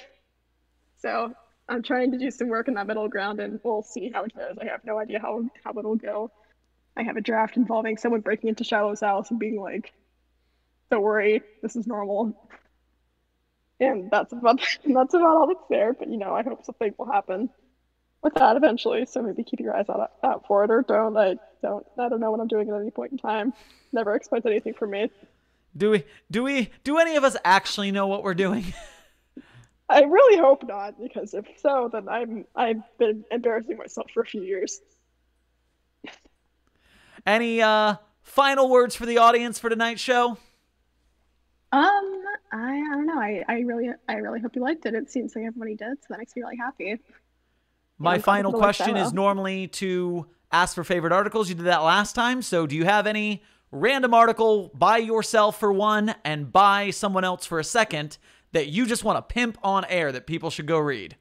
So I'm trying to do some work in that middle ground, and we'll see how it goes. I have no idea how it'll go. I have a draft involving someone breaking into Shallow's house and being like, don't worry, this is normal. And that's about all that's there, but I hope something will happen with that eventually, so maybe keep your eyes out for it, or don't. I don't know what I'm doing at any point in time. Never expect anything from me. Do any of us actually know what we're doing? I really hope not, because if so, then I've been embarrassing myself for a few years. Any final words for the audience for tonight's show? I don't know. I really hope you liked it. It seems like everybody did, so that makes me really happy. My final question is normally to ask for favorite articles. You did that last time, so do you have any random article by yourself for one and by someone else for a second that you just want to pimp on air that people should go read?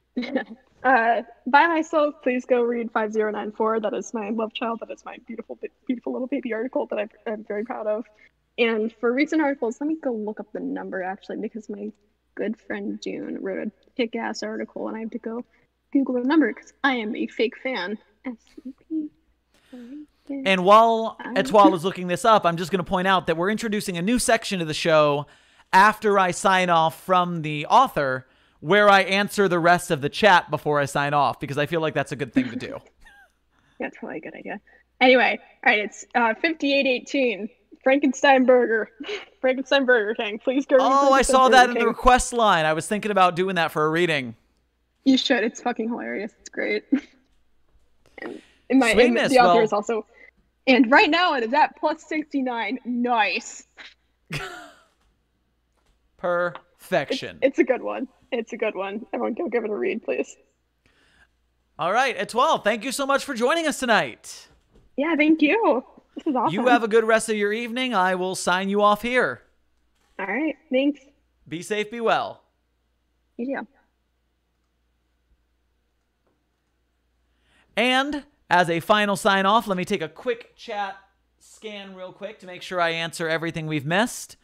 By myself, please go read 5094. That is my love child. That is my beautiful, beautiful little baby article that I'm very proud of. And for recent articles, let me go look up the number, actually, because my good friend June wrote a kick-ass article, and I have to go Google the number because I am a fake fan. SCP. And while Etoile is looking this up, I'm just going to point out that we're introducing a new section of the show after I sign off from the author, where I answer the rest of the chat before I sign off, because I feel like that's a good thing to do. That's probably a good idea. Anyway, all right, it's 5818. Frankenstein Burger King. Please go read. Oh, I saw that in the request line. I was thinking about doing that for a reading. You should. It's fucking hilarious. It's great. And the author is also... And right now it is at plus 69. Nice. Perfection. It's a good one. It's a good one. Everyone go give it a read, please. All right, Etoile, thank you so much for joining us tonight. Yeah, thank you. This is awesome. You have a good rest of your evening. I will sign you off here. All right, thanks. Be safe, be well. You too. And as a final sign off, let me take a quick chat scan real quick to make sure I answer everything we've missed.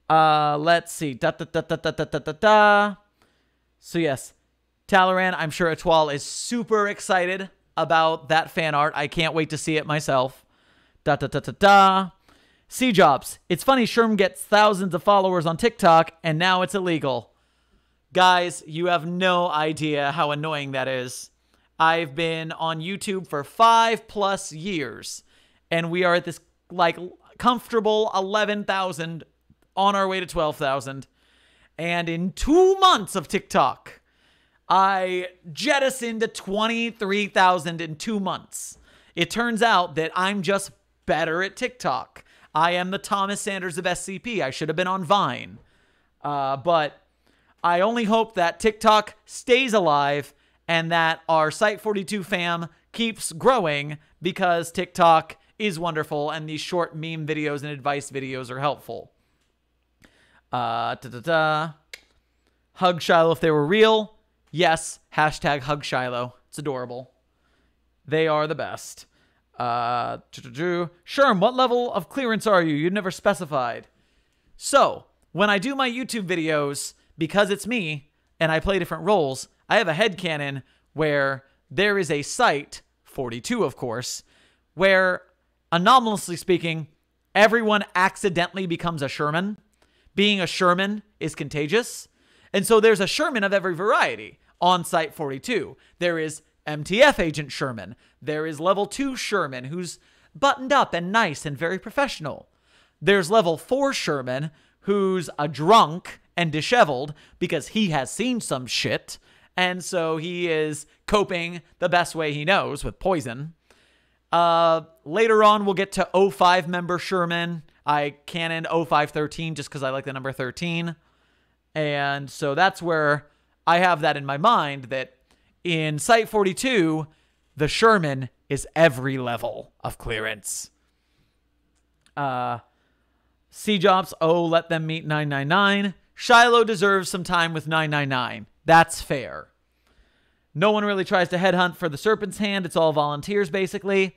Let's see. So yes, Talaran, I'm sure Etoile is super excited about that fan art. I can't wait to see it myself. C-Jobs. It's funny Sherm gets thousands of followers on TikTok, and now it's illegal. Guys, you have no idea how annoying that is. I've been on YouTube for 5+ years, and we are at this, like, comfortable 11,000 on our way to 12,000. And in 2 months of TikTok, I jettisoned to 23,000 in 2 months. It turns out that I'm just better at TikTok. I am the Thomas Sanders of SCP. I should have been on Vine. But I only hope that TikTok stays alive and that our Site-42 fam keeps growing, because TikTok is wonderful and these short meme videos and advice videos are helpful. Hug Shiloh if they were real. Yes, hashtag Hug Shiloh. It's adorable. They are the best. Sherm, what level of clearance are you? You never specified. So, when I do my YouTube videos, because it's me and I play different roles, I have a headcanon where there is a Site-42, of course, where, anomalously speaking, everyone accidentally becomes a Sherman. Being a Sherman is contagious. And so there's a Sherman of every variety on Site-42. There is MTF Agent Sherman. There is Level 2 Sherman, who's buttoned up and nice and very professional. There's Level 4 Sherman, who's a drunk and disheveled because he has seen some shit, and so he is coping the best way he knows with poison. Later on, we'll get to 05 member Sherman. I canon 0513 just because I like the number 13. And so that's where I have that in my mind, that in Site-42, the Sherman is every level of clearance. C-Jobs, let them meet 999. Shiloh deserves some time with 999. That's fair. No one really tries to headhunt for the Serpent's Hand. It's all volunteers, basically.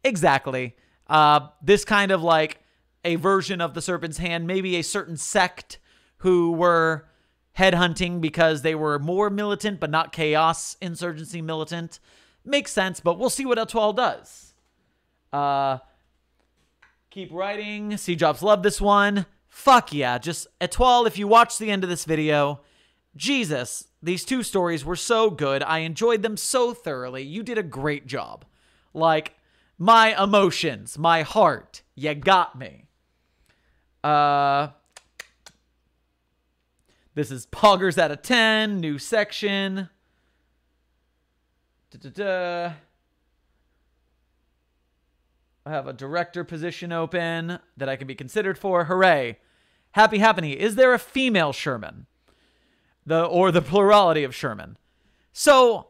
Exactly. This kind of like a version of the Serpent's Hand, maybe a certain sect who were headhunting because they were more militant but not chaos insurgency militant. Makes sense, but we'll see what Etoile does. Keep writing. C-Jobs love this one. Fuck yeah. Just Etoile, if you watch the end of this video, Jesus, these 2 stories were so good. I enjoyed them so thoroughly. You did a great job. Like, my emotions, my heart, you got me. This is Poggers out of 10, new section. I have a director position open that I can be considered for. Hooray. Happy happening. Is there a female Sherman? Or the plurality of Sherman? So,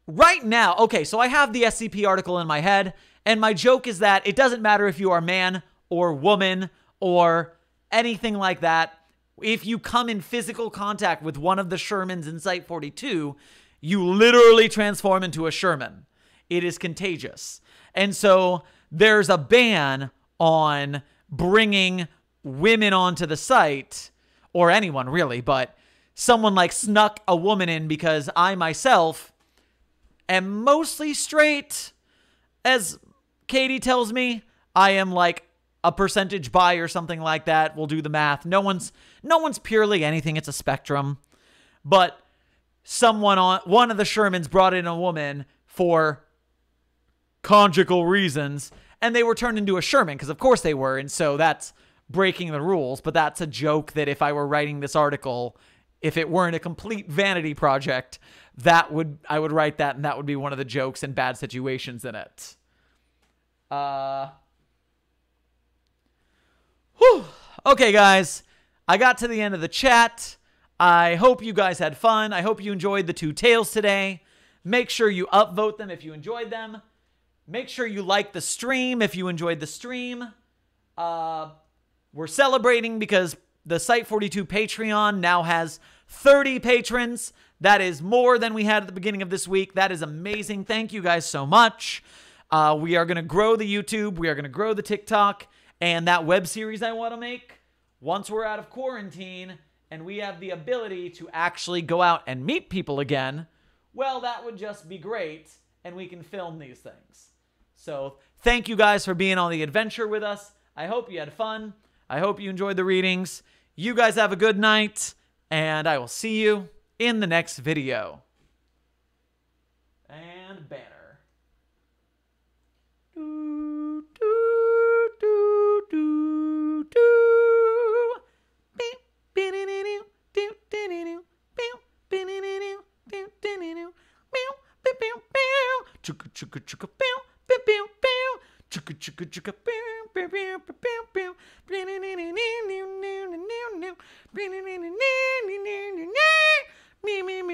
right now, okay, so I have the SCP article in my head, and my joke is that it doesn't matter if you are man or woman or anything like that. If you come in physical contact with one of the Shermans in Site-42, you literally transform into a Sherman. It is contagious. And so there's a ban on bringing women onto the site, or anyone really, but someone like snuck a woman in because I myself am mostly straight. As Katie tells me, I am like a percentage bi or something like that. We'll do the math. No one's purely anything. It's a spectrum. But one of the Shermans brought in a woman for conjugal reasons, and they were turned into a Sherman because of course they were, and so that's breaking the rules. But that's a joke that if I were writing this article, if it weren't a complete vanity project, I would write that, and that would be one of the jokes and bad situations in it. Okay, guys, I got to the end of the chat. I hope you guys had fun. I hope you enjoyed the 2 tales today. Make sure you upvote them if you enjoyed them. Make sure you like the stream if you enjoyed the stream. We're celebrating because the Site-42 Patreon now has 30 patrons. That is more than we had at the beginning of this week. That is amazing. Thank you guys so much. We are going to grow the YouTube. We are going to grow the TikTok. And that web series I want to make, once we're out of quarantine and we have the ability to actually go out and meet people again, well, that would just be great. And we can film these things. So thank you guys for being on the adventure with us. I hope you had fun. I hope you enjoyed the readings. You guys have a good night, and I will see you in the next video. And banner. Me